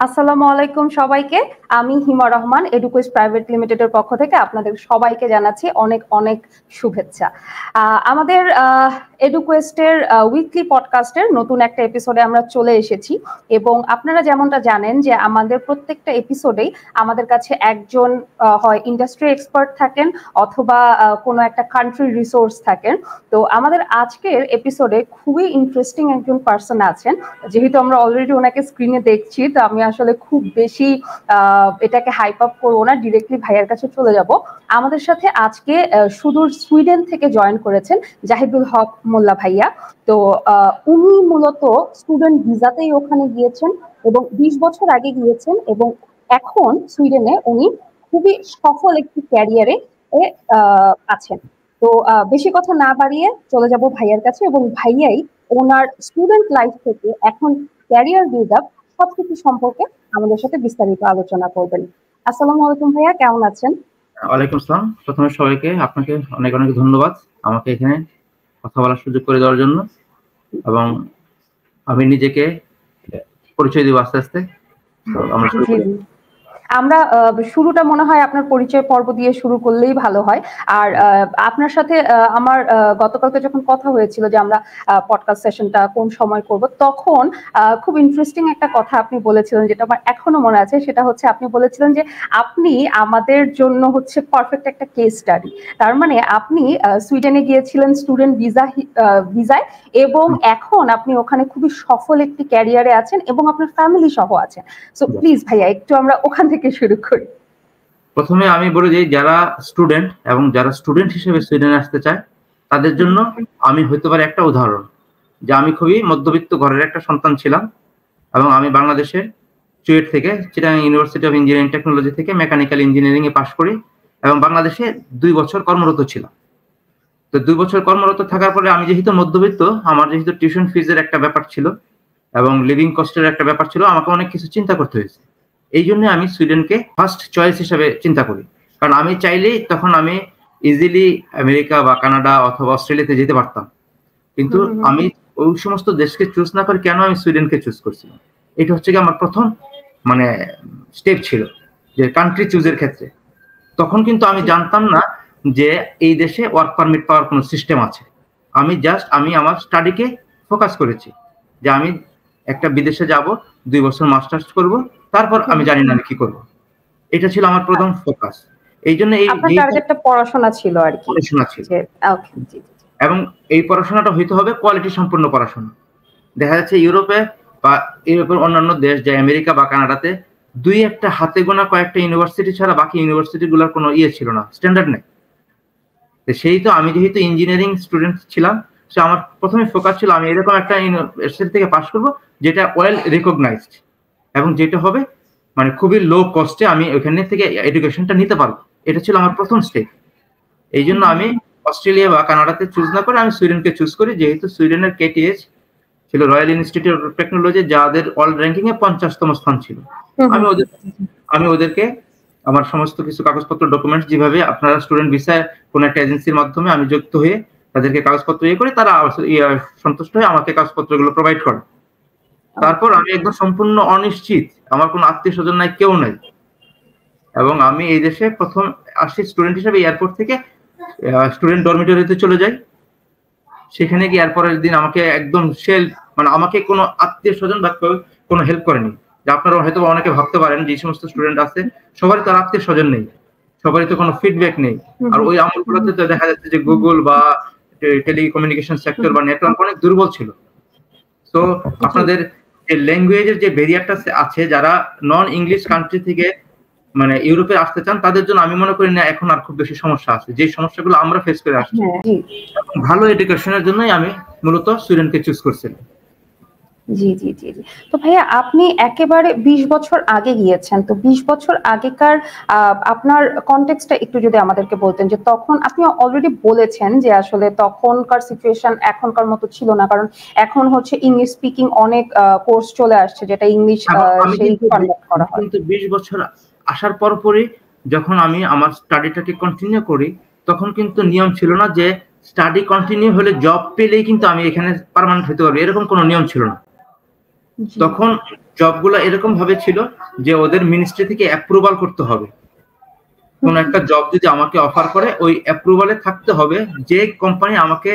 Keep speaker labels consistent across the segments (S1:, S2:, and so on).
S1: আসসালামু আলাইকুম সবাইকে। আমি হিমা রহমান এডুকুইজ প্রাইভেট লিমিটেডের পক্ষ থেকে আপনাদের সবাইকে জানাচ্ছি অনেক অনেক শুভেচ্ছা। আমাদের এডুকুইস্টের উইকলি পডকাস্টের নতুন একটা এপিসোডে আমরা চলে এসেছি এবং আপনারা যেমনটা জানেন যে আমাদের প্রত্যেকটা এপিসোডেই আমাদের কাছে একজন হয় ইন্ডাস্ট্রি এক্সপার্ট থাকেন অথবা কোনো একটা কান্ট্রি রিসোর্স থাকেন। তো আমাদের আজকের এপিসোডে খুবই ইন্টারেস্টিং একজন পার্সন আছেন। যেহেতু আমরা অলরেডি ওনাকে স্ক্রিনে দেখছি, তো আমি আসলে খুব বেশি এটাকে হাইপ আপ করবো না, ডিরেক্টলি ভাইয়ার কাছে চলে যাব। আমাদের সাথে আজকে সুদূর সুইডেন থেকে জয়েন করেছেন জাহিদুল হক মোল্লা ভাইয়া। তো উনি মূলত স্টুডেন্ট ভিসাতেই ওখানে গিয়েছেন এবং 20 বছর আগে গিয়েছেন এবং এখন সুইডেনে উনি খুবই সফল একটি ক্যারিয়ারে আছেন। তো বেশি কথা না বাড়িয়ে চলে যাব ভাইয়ার কাছে এবং ভাইয়াই ওনার স্টুডেন্ট লাইফ থেকে এখন ক্যারিয়ার বিল্ড আপ সবকিছু সম্পর্কে আমাদের সাথে বিস্তারিত আলোচনা করবেন। আসসালামু আলাইকুম ভাইয়া, কেমন আছেন?
S2: ওয়ালাইকুম আসসালাম। প্রথমে সবাইকে আপনাকে অনেক অনেক ধন্যবাদ আমাকে এখানে কথা বলার সুযোগ করে দেওয়ার জন্য, এবং আমি নিজেকে পরিচয় দিব আস্তে আস্তে।
S1: আমরা শুরুটা মনে হয় আপনার পরিচয় পর্ব দিয়ে শুরু করলেই ভালো হয়। আর আপনার সাথে আমার গতকালকে যখন কথা হয়েছিল যে আমরা পডকাস্ট সেশনটা কোন সময় করব, তখন খুব ইন্টারেস্টিং একটা কথা আপনি বলেছিলেন, যেটা আমার এখনো মনে আছে। সেটা হচ্ছে আপনি বলেছিলেন যে আপনি আমাদের জন্য হচ্ছে পারফেক্ট একটা কেস স্টাডি। তার মানে আপনি সুইডেনে গিয়েছিলেন স্টুডেন্ট ভিসায় এবং এখন আপনি ওখানে খুবই সফল একটি ক্যারিয়ারে আছেন এবং আপনার ফ্যামিলি সহ আছেন। সো প্লিজ ভাইয়া একটু আমরা ওখান থেকে শুরু করি।
S2: প্রথমে আমি বলি যে যারা স্টুডেন্ট এবং যারা স্টুডেন্ট হিসেবে সুইডেনে আসতে চায় তাদের জন্য আমি হইতে পারে একটা উদাহরণ, যে আমি খুবই মধ্যবিত্ত ঘরের একটা সন্তান ছিলাম এবং আমি বাংলাদেশের চুয়েট থেকে Chittagong university of engineering technology থেকে মেকানিক্যাল ইঞ্জিনিয়ারিং এ পাশ করি এবং বাংলাদেশে 2 বছর কর্মরত ছিলাম। তো 2 বছর কর্মরত থাকার পরে আমি যেহেতু মধ্যবিত্ত, আমার যেহেতু টিউশন ফিজের একটা ব্যাপার ছিল এবং লিভিং কস্টের একটা ব্যাপার ছিল, আমাকে অনেক কিছু চিন্তা করতে হয়েছে। এই জন্য আমি সুইডেনকে ফার্স্ট চয়েস হিসেবে চিন্তা করি, কারণ আমি চাইলেই তখন আমি ইজিলি আমেরিকা বা কানাডা অথবা অস্ট্রেলিয়াতে যেতে পারতাম, কিন্তু আমি ওই সমস্ত দেশকে চুজ না করে কেন আমি সুইডেনকে চুজ করছিলাম। এটা হচ্ছে কি আমার প্রথম স্টেপ ছিল যে কান্ট্রি চুজের ক্ষেত্রে। তখন কিন্তু আমি জানতাম না যে এই দেশে ওয়ার্ক পারমিট পাওয়ার কোনো সিস্টেম আছে। আমি আমার স্টাডিকে ফোকাস করেছি যে আমি একটা বিদেশে যাব, 2 বছর মাস্টার্স করব, তারপর আমি জানি না আমি কি করব। এটা ছিল আমার প্রথম ফোকাস। এই জন্য
S1: পড়াশোনা ছিল আর কি,
S2: এবং এই পড়াশোনাটা হইতে হবে কোয়ালিটি সম্পন্ন পড়াশোনা। দেখা যাচ্ছে ইউরোপে বা ইউরোপের অন্যান্য দেশ, যে আমেরিকা বা কানাডাতে 2-1 হাতে গোনা কয়েকটা ইউনিভার্সিটি ছাড়া বাকি ইউনিভার্সিটি গুলোর কোনো ছিল না, স্ট্যান্ডার্ড নেই। সেই তো আমি যেহেতু ইঞ্জিনিয়ারিং স্টুডেন্ট ছিলাম, সে আমার প্রথমে ফোকাস ছিল আমি এরকম একটা ইউনিভার্সিটি থেকে পাশ করব যেটা ওয়েল রিকগনাইজড এবং যেটা হবে খুবই লো কস্টে আমি ওখানে থেকে এডুকেশনটা নিতে পারবো। এটা ছিল আমার প্রথম স্টেপ। এই জন্য আমি অস্ট্রেলিয়া বা কানাডাতে চুজ না করে আমি সুইডেনকে চুজ করি, যেহেতু সুইডেনের কেটিএইচ ছিল রয়্যাল ইনস্টিটিউট অফ টেকনোলজি, যাদের ওয়ার্ল্ড র্যাঙ্কিং এ 50তম স্থান ছিল। আমি ওদেরকে আমার সমস্ত কিছু কাগজপত্র ডকুমেন্টস, যেভাবে আপনারা স্টুডেন্ট ভিসায় কোন একটা এজেন্সির মাধ্যমে আমি যুক্ত হয়ে তাদেরকে কাগজপত্র করে তারা সন্তুষ্ট হয়ে আমাকে কাগজপত্রগুলো প্রোভাইড করে। তারপর আমি একদম সম্পূর্ণ অনিশ্চিত, আমার কোনো আত্মীয় স্বজন নাই, কেউ নাই, এবং আমি এই দেশে প্রথম আসি স্টুডেন্ট হিসেবে। এয়ারপোর্ট থেকে স্টুডেন্ট ডরমিটরিতে চলে যাই। সেখানে গিয়ে এরপরের দিন আমাকে একদম আমাকে কোনো আত্মীয় স্বজন বা কোনো হেল্প করেনি। যে আপনারা হয়তো অনেকে ভাবতে পারেন যে সমস্ত স্টুডেন্ট আছে সবারই তো আত্মীয় স্বজন নেই, সবারই তো কোনো ফিডব্যাক নেই। আর ওই আমলগুলোতে তো দেখা যাচ্ছে যে গুগল বা টেলিকমিউনিকেশন সেক্টর বা নেটওয়ার্ক অনেক দুর্বল ছিল। তো আপনাদের যে ল্যাঙ্গুয়েজের যে ব্যারিয়ারটা আছে, যারা নন ইংলিশ কান্ট্রি থেকে ইউরোপে আসতে চান, তাদের জন্য আমি মনে করি না এখন আর খুব বেশি সমস্যা আছে, যে সমস্যাগুলো আমরা ফেস করে আসছি। ভালো এডুকেশনের জন্যই আমি মূলত সুইডেনকে চুজ করছিলাম।
S1: জি জি জি জি। তো ভাইয়া আপনি একেবারে 20 বছর আগে গিয়েছেন, তো 20 বছর আগেকার আপনার কনটেক্সটটা একটু যদি আমাদেরকে বলতেন, যে তখন আপনি অলরেডি বলেছেন যে আসলে তখনকার সিচুয়েশন এখনকার মতো ছিল না, কারণ এখন হচ্ছে ইংলিশ স্পিকিং অনেক কোর্স চলে আসছে যেটা ইংলিশ সেই কন্ডাক্ট করা হয়।
S2: কিন্তু 20 বছর আসার পরই যখন আমি আমার স্টাডিটাকে কন্টিনিউ করি, তখন কিন্তু নিয়ম ছিল না যে স্টাডি কন্টিনিউ হলে জব পেলেই কিন্তু আমি এখানে পার্মানেন্ট হতে পারবো, এরকম কোনো নিয়ম ছিল না। তখন জবগুলো এরকম ভাবে ছিল যে ওদের মিনিস্ট্রি থেকে অ্যাপ্রুভাল করতে হবে। কোন একটা জব যদি আমাকে অফার করে ওই অ্যাপ্রুভালে থাকতে হবে, যে কোম্পানি আমাকে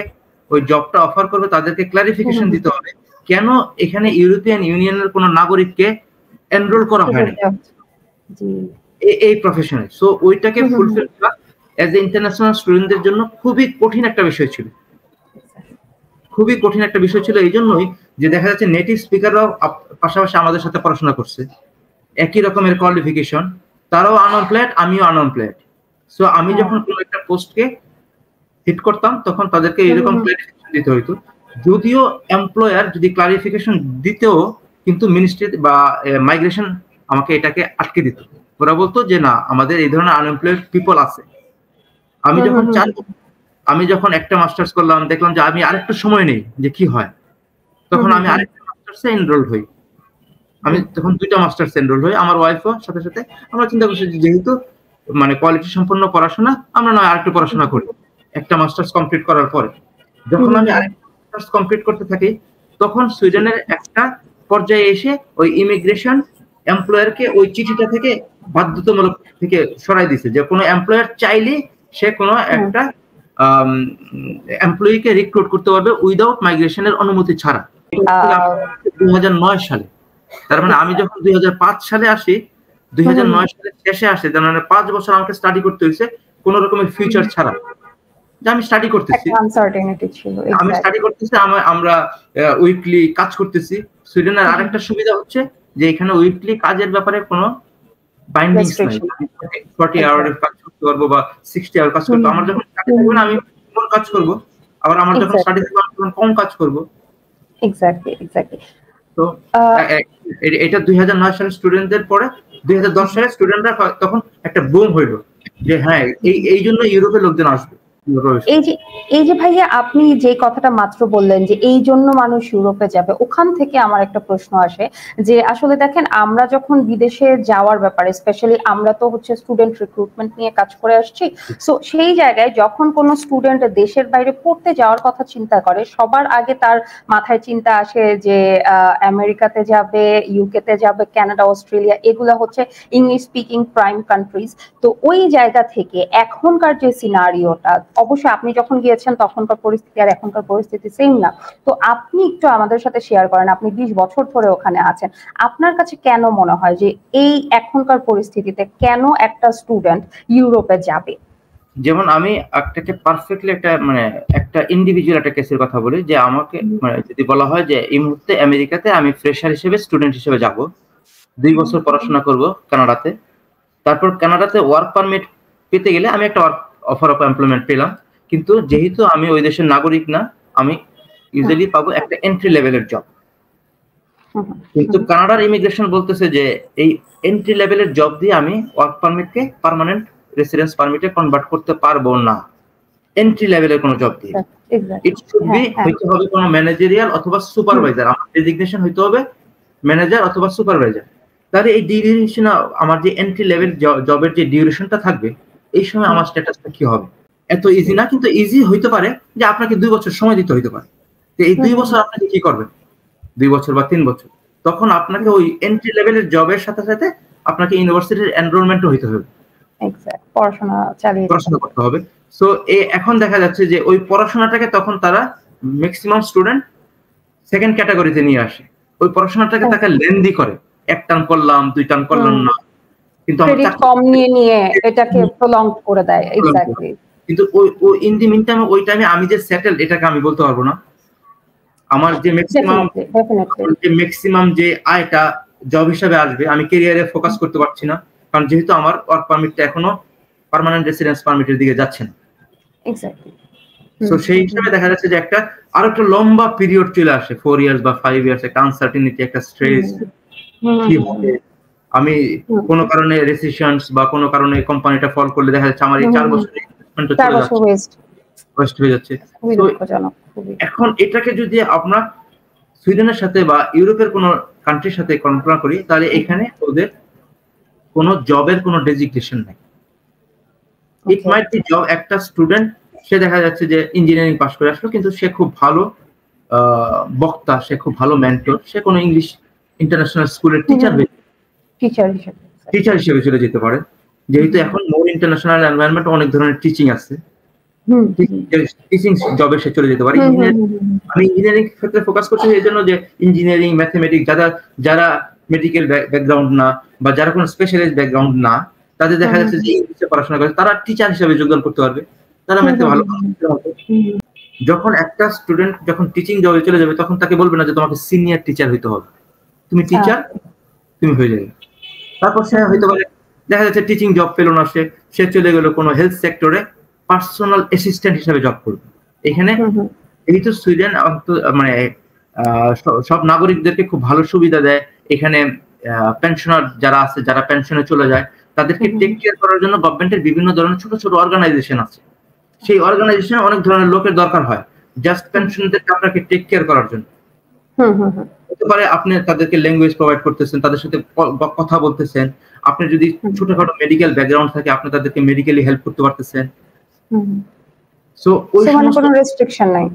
S2: ওই জবটা অফার করবে তাদেরকে ক্লারিফিকেশন দিতে হবে কেন এখানে ইউরোপিয়ান ইউনিয়নের কোন নাগরিককে এনরোল করা হয় না এই প্রফেশনে। সো ওইটাকে ফুলফিল করা এজ এ ইন্টারন্যাশনাল স্টুডেন্টদের জন্য খুবই কঠিন একটা বিষয় ছিল, খুবই কঠিন একটা বিষয় ছিল। এই জন্যই যে দেখা যাচ্ছে নেটিভ স্পিকাররাও পাশাপাশি আমাদের সাথে পড়াশোনা করছে, একই রকমের কোয়ালিফিকেশন, তারাও আনএমপ্লয়েড, আমিও আনএমপ্লয়েড। সো আমি যখন কোনো একটা পোস্টকে হিট করতাম তখন তাদেরকে এরকম ক্লারিফিকেশন দিতে হইতো। যদিও এমপ্লয়ার যদি ক্লারিফিকেশন দিতেও কিন্তু মিনিস্ট্রি বা মাইগ্রেশন আমাকে এটাকে আটকে দিত। ওরা বলতো যে না, আমাদের এই ধরনের আনএমপ্লয়েড পিপল আছে। আমি যখন একটা মাস্টার্স করলাম, দেখলাম যে আমি আরেকটু সময় নেই যে কি হয়, তখন আমি আরেকটা মাস্টার্সে এনরোল হই। আমি তখন 2টা মাস্টার্স এনরোল হই, আমার ওয়াইফও সাথে সাথে। আমরা চিন্তা করছি যেহেতু মানে কোয়ালিটি সম্পন্ন পড়াশোনা, আমরা নয় আরেকটু পড়াশোনা করি একটা মাস্টার্স কমপ্লিট করার পরে। যখন আমি আরেকটা মাস্টার্স কমপ্লিট করতে থাকি তখন সুইডেনের একটা পর্যায়ে এসে ওই ইমিগ্রেশন এমপ্লয়ারকে ওই চিঠিটা থেকে বাধ্যতামূলক থেকে সরাই দিছে যে কোনো এমপ্লয়ার চাইলে সে কোনো একটা এমপ্লয়িকে রিক্রুট করতে পারবে উইদাউট মাইগ্রেশনের অনুমতি ছাড়া। 2009 সালে। তার মানে আমি যখন 2005 সালে আসি, 2009 সালের শেষে আসে, তার মানে 5 বছর আমাকে স্টাডি করতে হয়েছে কোন রকমের ফিউচার ছাড়া। যে আমি স্টাডি করতেছি, আমি স্টাডি করতেছি, আমরা উইকলি কাজ করতেছি। সুইডেনের আরেকটা সুবিধা হচ্ছে যে এখানে উইকলি কাজের ব্যাপারে কোনো বাইন্ডিংস নাই। 40 আওয়ারের কাজ করতে পারবো বা 60 আওয়ার কাজ করতে। আমার যখন স্টাডি থাকবে না আমি কোন কাজ করব, আবার আমার যখন স্টাডি থাকবে আমি কম কাজ করব।
S1: এক্স্যাক্টলি।
S2: তো এটা 2009 সালের স্টুডেন্টদের পরে 2010 সালের স্টুডেন্টরা তখন একটা বুম হইলো যে হ্যাঁ এই জন্য ইউরোপের লোকজন আসবে।
S1: এই যে ভাইয়া আপনি যে কথাটা মাত্র বললেন যে এই জন্য মানুষ ইউরোপে যাবে, ওখান থেকে আমার একটা প্রশ্ন আসে যে আসলে দেখেন আমরা যখন বিদেশে যাওয়ার ব্যাপারে, স্পেশালি আমরা তো হচ্ছে স্টুডেন্ট রিক্রুটমেন্ট নিয়ে কাজ করে আসছি। সো সেই জায়গায় যখন কোনো স্টুডেন্ট দেশের বাইরে পড়তে যাওয়ার কথা চিন্তা করে, সবার আগে তার মাথায় চিন্তা আসে যে আমেরিকাতে যাবে, ইউকেতে যাবে, কানাডা, অস্ট্রেলিয়া, এগুলা হচ্ছে ইংলিশ স্পিকিং প্রাইম কান্ট্রিজ। তো ওই জায়গা থেকে এখনকার যে সিনারিওটা, অবশ্যই আপনি যখন গিয়েছেন তখনকার পরিস্থিতি আর এখনকার পরিস্থিতি সেম না। তো আপনি একটু আমাদের সাথে শেয়ার করেন, আপনি 20 বছর ধরে ওখানে আছেন, আপনার কাছে কেন মনে হয় যে এই এখনকার পরিস্থিতিতে কেন একটা স্টুডেন্ট ইউরোপে যাবে?
S2: যেমন আমি একটাকে পারফেক্টলি একটা ইন্ডিভিজুয়াল একটা কেসের কথা বলি যে আমাকে যদি বলা হয় যে এই মুহূর্তে আমেরিকাতে আমি ফ্রেশার হিসেবে স্টুডেন্ট হিসেবে যাব, 2 বছর পড়াশোনা করব কানাডাতে, তারপর কানাডাতে ওয়ার্ক পারমিট পেতে গেলে আমি একটা অফার অফ এমপ্লয়মেন্ট পেলাম, কিন্তু যেহেতু আমি ওই দেশের নাগরিক না, আমি ইউজুয়ালি পাবো একটা এন্ট্রি লেভেলের জব। কিন্তু কানাডার ইমিগ্রেশন বলতেছে যে এই এন্ট্রি লেভেলের জব দিয়ে আমি ওয়ার্ক পারমিটকে পার্মানেন্ট রেসিডেন্স পারমিটে কনভার্ট করতে পারবো না এন্ট্রি লেভেলের কোনো জব দিয়ে। ইট শুড বি হইতে হবে কোনো ম্যানেজারিয়াল অথবা সুপারভাইজার, আমার ডেজিগনেশন হইতে হবে ম্যানেজার অথবা সুপারভাইজার। তাহলে এই ডিউরেশন, আমার যে এন্ট্রি লেভেল জবের যে ডিউরেশনটা থাকবে এই সময় আমার স্ট্যাটাসটা কি হবে? এত ইজি না, কিন্তু ইজি হইতে পারে যে আপনাকে 2 বছর সময় দিতে হইতে পারে। তো এই 2 বছর আপনাকে কি করবেন, 2 বছর বা 3 বছর, তখন আপনাকে ওই এন্ট্রি লেভেলের জবের সাথে সাথে আপনাকে ইউনিভার্সিটির এনরোলমেন্টও হইতে হবে, পড়াশোনা করতে হবে। সো এখন দেখা যাচ্ছে যে ওই পড়াশোনাটাকে তখন তারা ম্যাক্সিমাম স্টুডেন্ট সেকেন্ড ক্যাটাগরিতে নিয়ে আসে, ওই পড়াশোনাটাকে তাকে লেন্দি করে, 1 টার্ম করলাম 2 টার্ম করলাম না, কিন্তু
S1: ক্রেডিট কম নিয়ে এটাকে প্রলং করে দেয়। এক্স্যাক্টলি।
S2: কিন্তু ওই ইন দি মিন টাইম ওই টাইমে আমি যে সেটেল এটাকে আমি বলতে পারবো না। আমার যে ম্যাক্সিমাম যে আয়টা জব হিসাবে আসবে আমি ক্যারিয়ারে ফোকাস করতে পারছি না, কারণ যেহেতু আমার ওয়ার্ক পারমিটটা এখনো পার্মানেন্ট রেসিডেন্স পারমিটের দিকে যাচ্ছে না।
S1: এক্স্যাক্টলি।
S2: সো সেই হিসাবে দেখা যাচ্ছে যে আরো একটা লম্বা পিরিয়ড চলে আসে, 4 ইয়ার্স বা 5 ইয়ার্স, একটা আনসার্টেনিটি, একটা স্ট্রেস। কি হবে, আমি কোনো কারণে রেসিশনস বা কোনো কারণে কোম্পানিটা ফল করলে দেখা যাচ্ছে আমার এই 4 বছরের ইনভেস্টমেন্টটা চলে যাচ্ছে, ওয়েস্ট হয়ে যাচ্ছে। তো এখন এটাকে যদি আমরা সুইডেনের সাথে বা ইউরোপের কোনো কান্ট্রির সাথে কম্পেয়ার করি, তাহলে এখানে ওদের কোনো জবের কোনো ডেজিগনেশন নাই। ইট মাইট বি জব, একটা স্টুডেন্ট সে দেখা যাচ্ছে যে ইঞ্জিনিয়ারিং পাস করে আসলো, কিন্তু সে খুব ভালো বক্তা, সে খুব ভালো মেন্টর, সে কোনো ইংলিশ ইন্টারন্যাশনাল স্কুলের টিচার হিসেবে চলে যেতে পারে, যেহেতু এখন মোর ইন্টারন্যাশনাল এনভায়রনমেন্ট অনেক ধরনের টিচিং আছে, টিচিং জবে সে চলে যেতে পারে। আমি ইঞ্জিনিয়ারিং ক্ষেত্রে ফোকাস করছি এই জন্য যে ইঞ্জিনিয়ারিং, ম্যাথমেটিক্স যারা মেডিকেল ব্যাকগ্রাউন্ড না বা যারা কোনো স্পেশালাইজড ব্যাকগ্রাউন্ড না, তাদের দেখা যাচ্ছে যে ইংলিশে পড়াশোনা করে তারা টিচার হিসেবে যোগদান করতে পারবে, তারা ম্যাথে ভালো। যখন একটা স্টুডেন্ট যখন টিচিং জবে চলে যাবে তখন তাকে বলবে না যে তোমাকে সিনিয়র টিচার হইতে হবে, তুমি টিচার তুমি হয়ে যাবে। তারপর সে হইতে পারে দেখা যাচ্ছে টিচিং জব পেল না, সে চলে গেল কোনো হেলথ সেক্টরে পার্সোনাল অ্যাসিস্ট্যান্ট হিসেবে জব করবে। এখানে যেহেতু সুইডেন মানে সব নাগরিকদেরকে খুব ভালো সুবিধা দেয়, এখানে পেনশনার যারা আছে, যারা পেনশনে চলে যায় তাদেরকে টেক কেয়ার করার জন্য গভর্নমেন্টের বিভিন্ন ধরনের ছোট ছোট অর্গানাইজেশন আছে। সেই অর্গানাইজেশনে অনেক ধরনের লোকের দরকার হয় জাস্ট পেনশনদেরকে আপনাকে টেক কেয়ার করার জন্য। হতে পারে আপনি তাদেরকে ল্যাঙ্গুয়েজ প্রোভাইড করতেছেন, তাদের সাথে কথা বলতেছেন, আপনি যদি ছোটখাটো মেডিকেল ব্যাকগ্রাউন্ড থাকে আপনি তাদেরকে মেডিকেলি হেল্প করতে পারতেছেন। সো ওই
S1: কোনো রেস্ট্রিকশন নাই,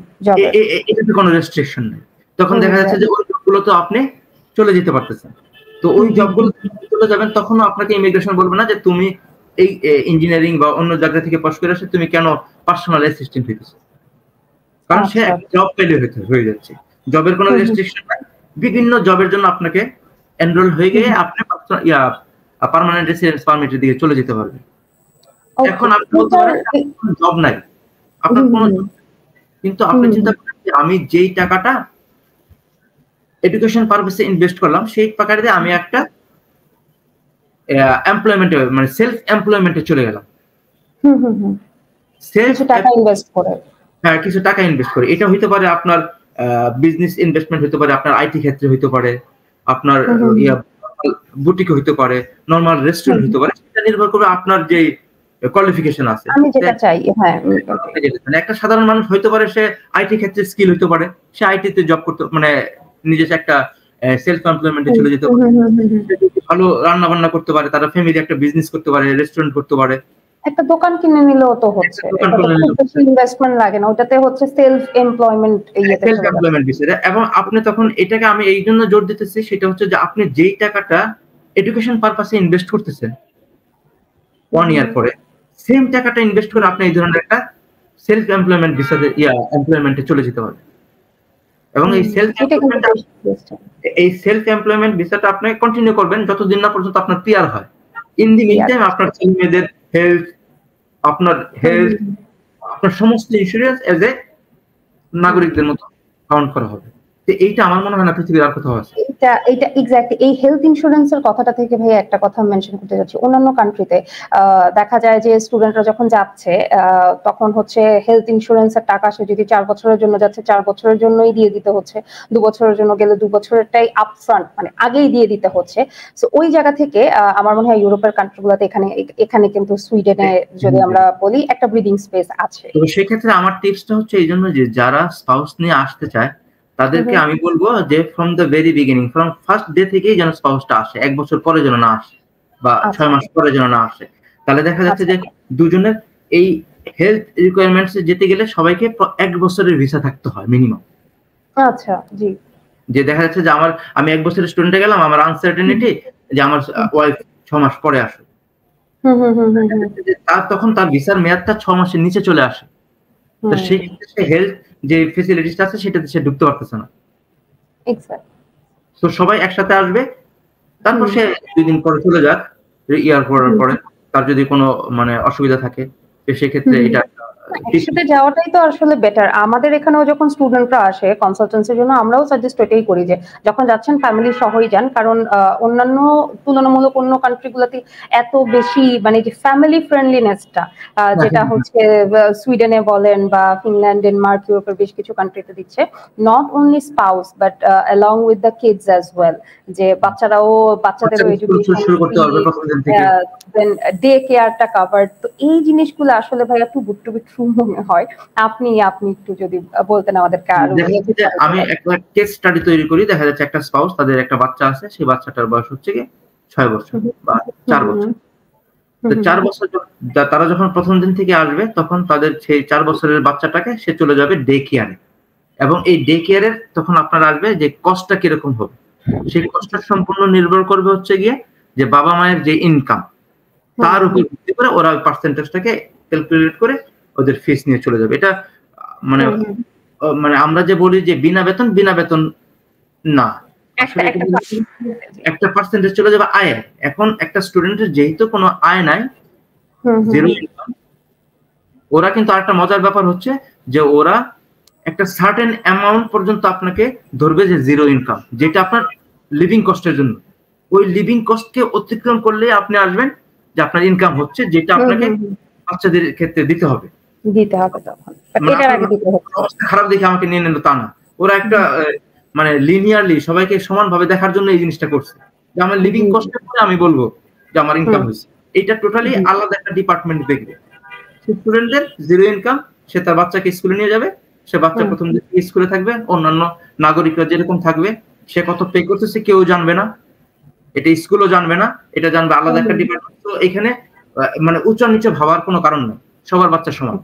S2: এটাতে কোনো রেস্ট্রিকশন নেই। তখন দেখা যাচ্ছে যে ওই জবগুলো তো আপনি চলে যেতে পারতেছেন। তো ওই জবগুলো চলে যাবেন তখন আপনাকে ইমিগ্রেশন বলবে না যে তুমি এই ইঞ্জিনিয়ারিং বা অন্য জায়গা থেকে পাস করে আসে তুমি কেন পার্সোনাল অ্যাসিস্ট্যান্ট হইতেছো, কারণ সে জব পেলে হয়ে যাচ্ছে। জবের কোনো রেস্ট্রিকশন নাই, বিভিন্ন জবের জন্য আপনাকে এনরোল হয়ে গিয়ে আপনি পার্মানেন্ট রেসিডেন্স পারমিটের দিকে চলে যেতে পারবেন। এখন আপনি বলতে পারেন জব নাই, আপনার কোনো, কিন্তু আপনি চিন্তা করেন যে আমি যেই টাকাটা এডুকেশন পারপাসে ইনভেস্ট করলাম সেই টাকা দিয়ে আমি একটা এমপ্লয়মেন্টে মানে সেলফ এমপ্লয়মেন্টে চলে গেলাম,
S1: কিছু টাকা ইনভেস্ট করে।
S2: হ্যাঁ, কিছু টাকা ইনভেস্ট করে। এটা হইতে পারে আপনার বিজনেস ইনভেস্টমেন্ট হইতে পারে, আপনার আইটি ক্ষেত্রে হইতে পারে, আপনার বুটিক হইতে পারে, নরমাল রেস্টুরেন্ট হইতে পারে। সেটা নির্ভর করে আপনার যে কোয়ালিফিকেশন আছে,
S1: আমি যেটা চাই। হ্যাঁ,
S2: একটা সাধারণ মানুষ হইতে পারে সে আইটি ক্ষেত্রে স্কিল হইতে পারে, সে আইটি তে জব করতে মানে নিজের একটা সেলফ এমপ্লয়মেন্টে চলে যেতে পারে, ভালো রান্না বান্না করতে পারে, তারা ফ্যামিলি একটা বিজনেস করতে পারে, রেস্টুরেন্ট করতে পারে,
S1: একটা দোকান কিনে নিলেও তো হচ্ছে, ইনভেস্টমেন্ট লাগে না, ওটাতে হচ্ছে সেলফ এমপ্লয়মেন্ট
S2: বিষয়। এবং আপনি তখন এটাকে আমি এই জন্য জোর দিতেছি, সেটা হচ্ছে যে আপনি যেই টাকাটা এডুকেশন পারপাসে ইনভেস্ট করতেছেন 1 ইয়ার পরে, সেম টাকাটা ইনভেস্ট করে আপনি এই ধরনের একটা সেলফ এমপ্লয়মেন্ট বিষয়ে এমপ্লয়মেন্টে চলে যেতে পারবেন। এবং এই সেলফ এমপ্লয়মেন্ট বিষয়টা আপনি কন্টিনিউ করবেন যতদিন না পর্যন্ত আপনার পিআর হয়। ইন দি মিন টাইম আপনার ছেলে মেয়েদের হেলথ, আপনার সমস্ত ইন্স্যুরেন্স এজ এ নাগরিকদের মতো কাউন্ট করা হবে। এইটা আমার মনে হয় না পৃথিবীর আর কোথাও আছে।
S1: এটা এক্স্যাক্টলি এই হেলথ ইন্স্যুরেন্সের কথাটা থেকে ভাই একটা কথা মেনশন করতে যাচ্ছি। অন্যান্য কান্ট্রিতে দেখা যায় যে স্টুডেন্টরা যখন যাচ্ছে তখন হচ্ছে হেলথ ইন্স্যুরেন্সের টাকা সে যদি 4 বছরের জন্য যাচ্ছে 4 বছরের জন্যই দিয়ে দিতে হচ্ছে, 2 বছরের জন্য গেলে 2 বছরেরটাই আপফ্রন্ট মানে আগেই দিয়ে দিতে হচ্ছে। সো ওই জায়গা থেকে আমার মনে হয় ইউরোপের কান্ট্রিগুলোতে এখানে কিন্তু সুইডেনে যদি আমরা বলি একটা ব্রিদিং স্পেস আছে।
S2: তো সেক্ষেত্রে আমার টিপসটা হচ্ছে এই জন্য যে যারা স্পাউস নিয়ে আসতে চায় তাদেরকে আমি বলবো যে from the very beginning, from first day থেকেই যেন স্পাউসটা আসে, 1 বছর পরে যেন না আসে বা 6 মাস পরে যেন না আসে। তাহলে দেখা যাচ্ছে যে দুজনের এই হেলথ রিকোয়ারমেন্টস যেতে গেলে সবাইকে 1 বছরের ভিসা থাকতে হয় মিনিমাম।
S1: আচ্ছা, জি।
S2: যে দেখা যাচ্ছে যে আমি 1 বছরের স্টুডেন্টে গেলাম, আমার আনসার্টেনিটি যে আমার ওয়াইফ 6 মাস পরে আসে, তখন তার ভিসার মেয়াদটা 6 মাসের নিচে চলে আসে। তো সেই ক্ষেত্রে হেলথ যে ফ্যাসিলিটিস আছে সেটাতে সে ঢুকতে পারতেছে না। তো সবাই একসাথে আসবে, তারপর সে 2 দিন পরে চলে যাক ইয়ার পরে, তার যদি কোনো মানে অসুবিধা থাকে সেক্ষেত্রে এটা
S1: একসাথে যাওয়াটাই তো আসলে বেটার। আমাদের এখানেও যখন স্টুডেন্টরা আসে কনসালটেন্সির জন্য আমরাও সাজেস্ট এটাই করি যে যখন যাচ্ছেন ফ্যামিলি সহই যান, কারণ অন্যান্য তুলনামূলক অন্য কান্ট্রিগুলোতে এত বেশি মানে যে ফ্যামিলি ফ্রেন্ডলিনেসটা যেটা হচ্ছে সুইডেনে বলেন বা ফিনল্যান্ড, ডেনমার্ক, ইউরোপের বেশ কিছু কান্ট্রিতে দিচ্ছে, not only spouse but along with the kids as well, যে বাচ্চাদেরও এডুকেশন
S2: শুরু করতে পারবে প্রথম দিন থেকে,
S1: দেন ডে কেয়ারটা কভারড। তো এই জিনিসগুলো আসলে ভাইয়া too good to be true মনে হয়। আপনি একটু যদি বলতেন আমাদেরকে আরো।
S2: আমি একটা কেস স্টাডি তৈরি করি, দেখা যাচ্ছে একটা স্পাউস, তাদের একটা বাচ্চা আছে, সেই বাচ্চাটার বয়স হচ্ছে কি 6 বছর বা 4 বছর। তো 4 বছর তারা যখন প্রথম দিন থেকে আসবে তখন তাদের সেই 4 বছরের বাচ্চাটাকে সে চলে যাবে ডে কেয়ারে, এবং এই ডে কেয়ারের তখন আপনার আসবে যে কস্টটা কিরকম হবে। সেই কষ্টটা সম্পূর্ণ নির্ভর করবে হচ্ছে গিয়ে যে বাবা মায়ের যে ইনকাম তার উপর ভিত্তি করে ওরা ওই পার্সেন্টেজটাকে ক্যালকুলেট করে ওদের ফিস নিয়ে চলে যাবে। এটা মানে মানে আমরা যে বলি যে বিনা বেতন না, একটা পার্সেন্টেজ চলে যাবে আয়। এখন একটা স্টুডেন্টের যেহেতু কোনো আয় নাই, জিরো ইনকাম, ওরা কিন্তু আরেকটা মজার ব্যাপার হচ্ছে যে ওরা একটা সার্টেন অ্যামাউন্ট পর্যন্ত আপনাকে ধরবে যে জিরো ইনকাম, যেটা আপনার লিভিং কস্টের জন্য। ওই লিভিং কস্টকে অতিক্রম করলে আপনি আসবেন যে আপনার ইনকাম হচ্ছে, যেটা আপনাকে বাচ্চাদের ক্ষেত্রে দিতে হবে। খারাপ দেখে আমাকে নিয়ে নিল তা না, ওরা একটা মানে লিনিয়ারলি সবাইকে সমানভাবে দেখার জন্য এই জিনিসটা করছে যে আমার লিভিং কস্টের পরে আমি বলবো যে আমার ইনকাম হয়েছে। এটা টোটালি আলাদা একটা ডিপার্টমেন্ট দেখবে। স্টুডেন্টদের জিরো ইনকাম, সে তার বাচ্চাকে স্কুলে নিয়ে যাবে, সে বাচ্চা প্রথম দিকে স্কুলে থাকবে, অন্যান্য নাগরিকরা যেরকম থাকবে, সে কত পে করতেছে কেউ জানবে না, এটা স্কুলও জানবে না, এটা জানবে আলাদা একটা ডিপার্টমেন্ট। তো এখানে মানে উচ্চ নিচে ভাবার কোনো কারণ নেই, সবার বাচ্চা সমান।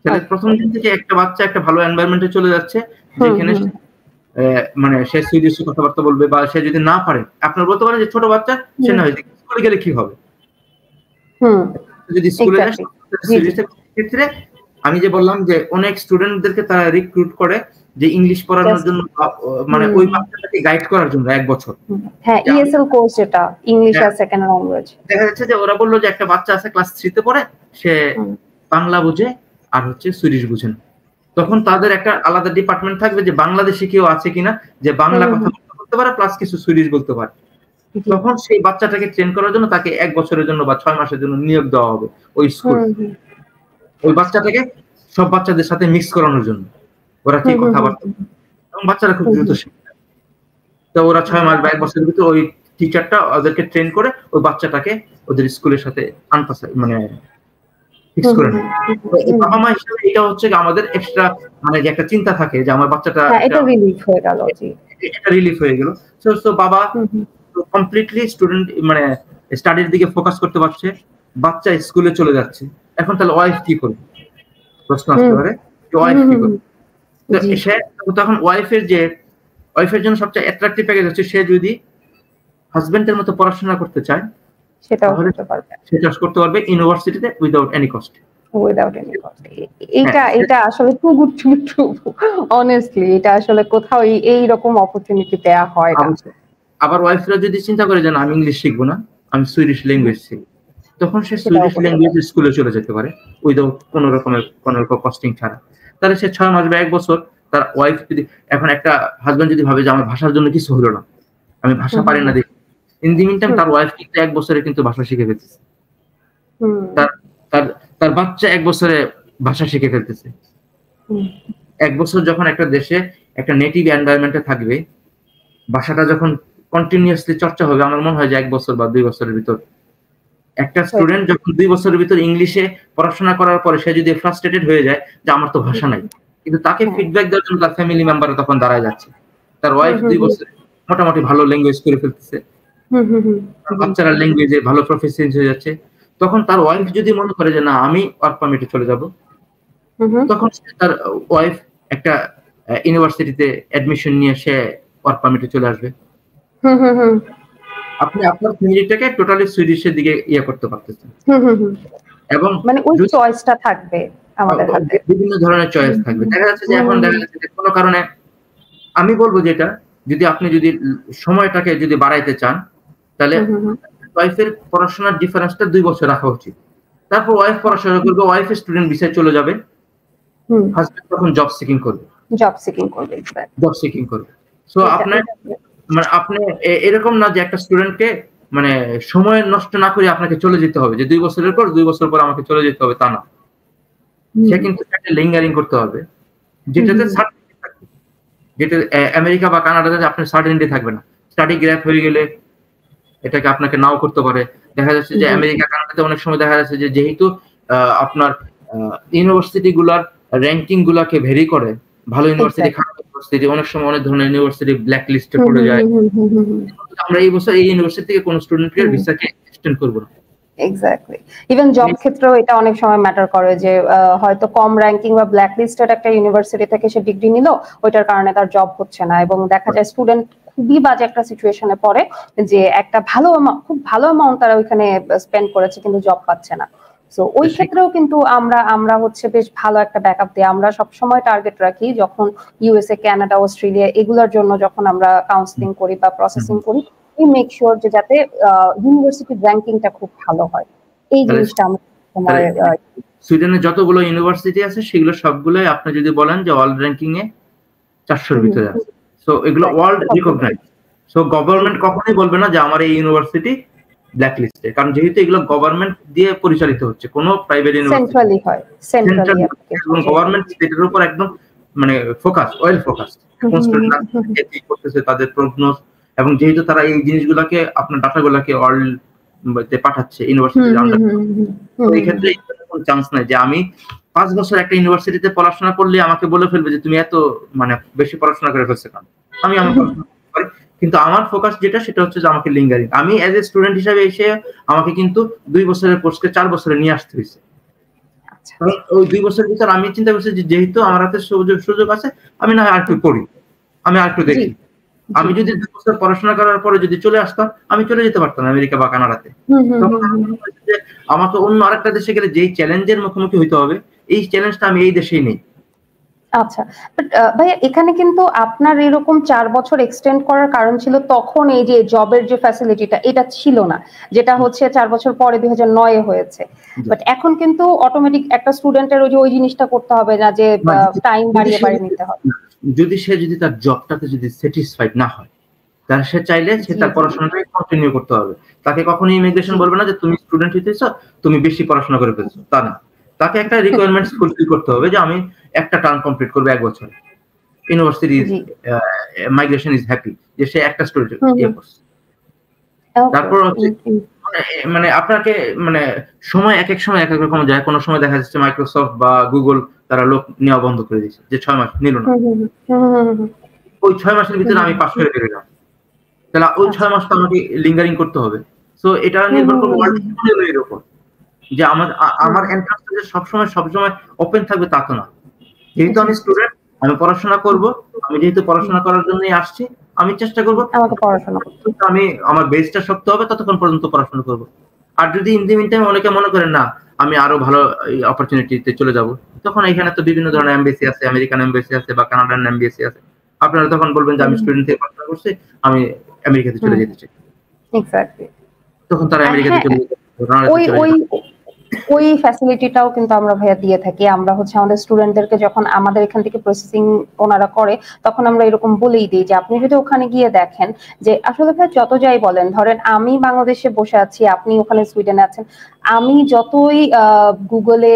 S2: তাহলে প্রথম দিন থেকে একটা বাচ্চা একটা ভালো এনভায়রনমেন্টে চলে যাচ্ছে, যেখানে মানে সে সুইডিশে কথাবার্তা বলবে, বা সে যদি না পারে, আপনার বলতে পারেন যে ছোট বাচ্চা সে না হয়েছে স্কুলে গেলে কি হবে, যদি স্কুলে ক্ষেত্রে আমি যে বললাম যে অনেক স্টুডেন্টদেরকে তারা রিক্রুট করে যে ইংলিশ পড়ানোর জন্য, মানে ওই বাচ্চাটাকে গাইড করার জন্য 1 বছর।
S1: হ্যাঁ, ইএসএল কোর্স, এটা ইংলিশ অ্যাজ সেকেন্ড ল্যাঙ্গুয়েজ।
S2: দেখা যাচ্ছে যে ওরা বললো যে একটা বাচ্চা আছে ক্লাস 3 তে পড়ে, সে বাংলা বুঝে আর হচ্ছে সুইডিশ বুঝে না। তখন তাদের একটা আলাদা ডিপার্টমেন্ট থাকবে যে বাংলাদেশি কেউ আছে কিনা যে বাংলা কথা বলতে পারে প্লাস কিছু সুইডিশ বলতে পারে। তখন সেই বাচ্চাটাকে ট্রেন করার জন্য তাকে 1 বছরের জন্য বা 6 মাসের জন্য নিয়োগ দেওয়া হবে ওই স্কুল, ওই বাচ্চাটাকে সব বাচ্চাদের সাথে মিক্স করানোর জন্য। ওরা কি কথাবার্তা, এবং বাচ্চারা খুব দ্রুত শিখে। তো ওরা 6 মাস বা 1 বছরের ভিতরে ওই টিচারটা ওদেরকে ট্রেন করে ওই বাচ্চাটাকে ওদের স্কুলের সাথে মানে ফিক্স করে নেয়। বাবা মা হিসেবে এটা হচ্ছে আমাদের এক্সট্রা মানে যে একটা চিন্তা থাকে যে আমার বাচ্চাটা
S1: এটা রিলিফ হয়ে গেল।
S2: এটা রিলিফ হয়ে গেল। সো বাবা কমপ্লিটলি স্টুডেন্ট মানে স্টাডির দিকে ফোকাস করতে পারছে, বাচ্চা স্কুলে চলে যাচ্ছে। এখন তাহলে ওয়াইফ কি করবে প্রশ্ন আসতে পারে, ওয়াইফ কি করবে? তখন ওয়াইফের জন্য সবচেয়ে অ্যাট্রাকটিভ প্যাকেজ হচ্ছে সে যদি হাজবেন্ডের মতো পড়াশোনা করতে চায় সেটাও করতে পারবে ইউনিভার্সিটিতে উইদাউট এনি কস্ট।
S1: এটা আসলে too good to be true, honestly এটা আসলে কোথাও এই রকম অপরচুনিটি দেয়া হয় না।
S2: আবার ওয়াইফরা যদি চিন্তা করে যে না আমি ইংলিশ শিখবো না, আমি সুইডিশ ল্যাঙ্গুয়েজ শিখবো, তখন সে সুইডিশ ল্যাঙ্গুয়েজ স্কুলে চলে যেতে পারে উইদাউট কোনো রকমের কস্টিং ছাড়া। তাহলে সে 6 মাস বা 1 বছর তার ওয়াইফ যদি, এখন একটা হাজবেন্ড যদি ভাবে যে আমার ভাষার জন্য কিছু হলো না, আমি ভাষা পারি না দেখি, ইন দি মিনটাইম তার ওয়াইফ কিন্তু 1 বছরে কিন্তু ভাষা শিখে ফেলতেছে, তার বাচ্চা 1 বছরে ভাষা শিখে ফেলতেছে। 1 বছর যখন একটা দেশে একটা নেটিভ এনভায়রনমেন্টে থাকবে, ভাষাটা যখন কন্টিনিউয়াসলি চর্চা হবে, আমার মনে হয় যে 1 বছর বা 2 বছরের ভিতর একটা স্টুডেন্ট যখন 2 বছরের ভিতর ইংলিশে পড়াশোনা করার পরে সে যদি ফ্রাস্ট্রেটেড হয়ে যায় যে আমার তো ভাষা নাই, কিন্তু তাকে ফিডব্যাক দেওয়ার জন্য তার ফ্যামিলি মেম্বাররা তখন দাঁড়ায় যাচ্ছে, তার ওয়াইফ 2 বছরে মোটামুটি ভালো ল্যাঙ্গুয়েজ করে ফেলতেছে, বাচ্চারা ল্যাঙ্গুয়েজে ভালো প্রফিসিয়েন্সি হয়ে যাচ্ছে, তখন তার ওয়াইফ যদি মনে করে যে না আমি ওয়ার্ক পারমিটে চলে যাব, তখন তার ওয়াইফ একটা ইউনিভার্সিটিতে অ্যাডমিশন নিয়ে সে ওয়ার্ক পারমিটে চলে আসবে। আপনি আপনার ফ্যামিলিটাকে টোটালি সুইডিশের দিকে করতে পারতেছেন, এবং
S1: মানে ওই চয়েসটা থাকবে আমাদের হাতে,
S2: বিভিন্ন ধরনের চয়েস থাকবে। দেখা যাচ্ছে যে এখন দেখা যাচ্ছে যে কোনো কারণে আমি বলবো যেটা আপনি যদি সময়টাকে যদি বাড়াইতে চান, তাহলে ওয়াইফের পড়াশোনার ডিফারেন্সটা 2 বছর রাখা উচিত। তারপর ওয়াইফ পড়াশোনা করবে, ওয়াইফ স্টুডেন্ট ভিসায় চলে যাবে, হাজবেন্ড তখন জব সিকিং করবে। সো আপনি এরকম না যে একটা স্টুডেন্টকে মানে সময় নষ্ট না করে আপনাকে চলে যেতে হবে যে 2 বছরের পর 2 বছর পর আমাকে চলে যেতে হবে, তা না। সে কিন্তু একটা লিঙ্গারিং করতে হবে, যেটাতে সার্টিফিকেট থাকবে, যেটা আমেরিকা বা কানাডাতে আপনার সার্টিফিকেট থাকবে না। স্টাডি গ্যাপ হয়ে গেলে এটাকে আপনাকে নাও করতে পারে। দেখা যাচ্ছে যে আমেরিকা কানাডাতে অনেক সময় দেখা যাচ্ছে যে যেহেতু আপনার ইউনিভার্সিটি গুলার র্যাঙ্কিং গুলাকে ভেরি করে, ভালো ইউনিভার্সিটি খারাপ ইউনিভার্সিটি, অনেক সময় অনেক ধরনের ইউনিভার্সিটি ব্ল্যাক লিস্টে পড়ে যায়। আমরা এই বছর এই ইউনিভার্সিটি থেকে কোন স্টুডেন্টকে ভিসাকে এক্সটেন্ড করব না।
S1: এক্স্যাক্টলি, ইভেন জব ক্ষেত্রেও এটা অনেক সময় ম্যাটার করে যে হয়তো কম র্যাঙ্কিং বা ব্ল্যাক লিস্টেড একটা ইউনিভার্সিটি থেকে সে ডিগ্রি নিল, ওইটার কারণে তার জব হচ্ছে না, এবং দেখা যায় স্টুডেন্ট খুবই বাজে একটা সিচুয়েশনে পড়ে যে একটা খুব ভালো অ্যামাউন্ট তারা ওইখানে স্পেন্ড করেছে কিন্তু জব পাচ্ছে না। সো ওই ক্ষেত্রেও কিন্তু আমরা হচ্ছে বেশ ভালো একটা ব্যাকআপ দিই। আমরা সবসময় টার্গেট রাখি যখন ইউএসএ, কানাডা, অস্ট্রেলিয়া এগুলোর জন্য যখন আমরা কাউন্সিলিং করি বা প্রসেসিং করি, উই মেক শিওর যে যাতে ইউনিভার্সিটি র্যাঙ্কিংটা খুব ভালো হয়। এই জিনিসটা আমরা
S2: সুইডেনে যতগুলো ইউনিভার্সিটি আছে সেগুলো সবগুলোই আপনি যদি বলেন যে ওয়ার্ল্ড র্যাঙ্কিং এ 400 এর ভিতরে আছে। সো এগুলো ওয়ার্ল্ড রিকগনাইজ। সো গভর্নমেন্ট কখনোই বলবে না যে আমার এই ইউনিভার্সিটি ব্ল্যাক লিস্টে, কারণ যেহেতু এগুলো গভর্নমেন্ট দিয়ে পরিচালিত হচ্ছে, কোনো প্রাইভেট ইউনিভার্সিটি
S1: সেন্ট্রালি হয়, সেন্ট্রালি
S2: এবং গভর্নমেন্ট স্টেটের উপর একদম মানে ফোকাস, ওয়েল ফোকাস কোন স্টুডেন্ট কি করতেছে তাদের প্রগনোস, এবং যেহেতু তারা এই জিনিসগুলোকে আপনার ডাটাগুলোকে ওয়ার্ল্ড তে পাঠাচ্ছে ইউনিভার্সিটির আন্ডার, তো এই ক্ষেত্রে কোনো চান্স নাই যে আমি 5 বছর একটা ইউনিভার্সিটিতে পড়াশোনা করলে আমাকে বলে ফেলবে যে তুমি এত মানে বেশি পড়াশোনা করে ফেলছো কেন। আমি আমার পড়াশোনা করি, কিন্তু আমার ফোকাস যেটা সেটা হচ্ছে যে আমাকে লিঙ্গারিং, আমি এজ এ স্টুডেন্ট হিসেবে এসে আমাকে কিন্তু 2 বছরের কোর্সকে 4 বছরে নিয়ে আসতে হয়েছে। ওই 2 বছরের ভিতর আমি চিন্তা করছি যে যেহেতু আমার হাতে সুযোগ আছে, আমি না আরেকটু পড়ি, আমি আরেকটু দেখি। আমি যদি 2 বছর পড়াশোনা করার পরে যদি চলে আসতাম, আমি চলে যেতে পারতাম আমেরিকা বা কানাডাতে। আমাকে অন্য আরেকটা দেশে গেলে যেই চ্যালেঞ্জের মুখোমুখি হইতে হবে, এই চ্যালেঞ্জটা আমি এই দেশেই নেই।
S1: আচ্ছা, বাট ভাইয়া এখানে কিন্তু আপনার এরকম 4 বছর এক্সটেন্ড করার কারণ ছিল তখন এই যে জবের যে ফ্যাসিলিটিটা এটা ছিল না, যেটা হচ্ছে 4 বছর পরে 2009 এ হয়েছে। বাট এখন কিন্তু অটোমেটিক একটা স্টুডেন্টের ওই জিনিসটা করতে হবে না যে টাইম বাড়িয়ে নিতে হবে।
S2: যদি তার জবটাতে যদি স্যাটিসফাইড না হয়, তাহলে সে চাইলে সে তার পড়াশোনাটাই কন্টিনিউ করতে হবে। তাকে কখনোই ইমিগ্রেশন বলবে না যে তুমি স্টুডেন্ট হইতেছো, তুমি বেশি পড়াশোনা করে ফেলছো, তা না। তাকে একটা রিকোয়ারমেন্টস ফুলফিল করতে হবে যে আমি একটা টার্ম কমপ্লিট করব 1 বছর। ইউনিভার্সিটি মাইগ্রেশন ইজ হ্যাপি যে সে একটা স্টুডেন্ট করছে। তারপর হচ্ছে মানে আপনাকে মানে সময় এক এক সময় এক এক রকম যায়। কোনো সময় দেখা যাচ্ছে মাইক্রোসফট বা গুগল তারা লোক নেওয়া বন্ধ করে দিয়েছে, যে 6 মাস নিল না। ওই 6 মাসের ভিতরে আমি পাস করে বেরোলাম, তাহলে ওই 6 মাস তো আমাকে লিঙ্গারিং করতে হবে। সো এটা নির্ভর করবে ওয়ার্ল্ডের উপর যে আমার এন্ট্রান্স সবসময় ওপেন থাকবে তা তো না। যেহেতু আমি স্টুডেন্ট, আমি পড়াশোনা করব, আমি যেহেতু পড়াশোনা করার জন্যই আসছি, আমি চেষ্টা করব
S1: আমাকে পড়াশোনা করতে,
S2: আমি আমার বেসটা শক্ত হবে ততক্ষণ পর্যন্ত পড়াশোনা করব। আর যদি ইন দি মিন টাইম অনেকে মনে করেন না আমি আরো ভালো অপরচুনিটিতে চলে যাব, তখন এখানে তো বিভিন্ন ধরনের এমবিসি আছে, আমেরিকান এমবিসি আছে বা কানাডান এমবিসি আছে। আপনারা তখন বলবেন যে আমি স্টুডেন্ট থেকে পড়াশোনা করছি, আমি আমেরিকাতে চলে যেতে চাই।
S1: এক্স্যাক্টলি,
S2: তখন তারা আমেরিকাতে চলে যেতে
S1: ওই ফ্যাসিলিটিটাও কিন্তু আমরা ভাইয়া দিয়ে থাকি। আমরা হচ্ছে আমাদের স্টুডেন্টদেরকে যখন আমাদের এখান থেকে প্রসেসিং ওনারা করে, তখন আমরা এরকম বলেই দিই যে আপনি যদি ওখানে গিয়ে দেখেন যে আসলে ভাই যত যাই বলেন, ধরেন আমি বাংলাদেশে বসে আছি, আপনি ওখানে সুইডেনে আছেন, আমি যতই গুগলে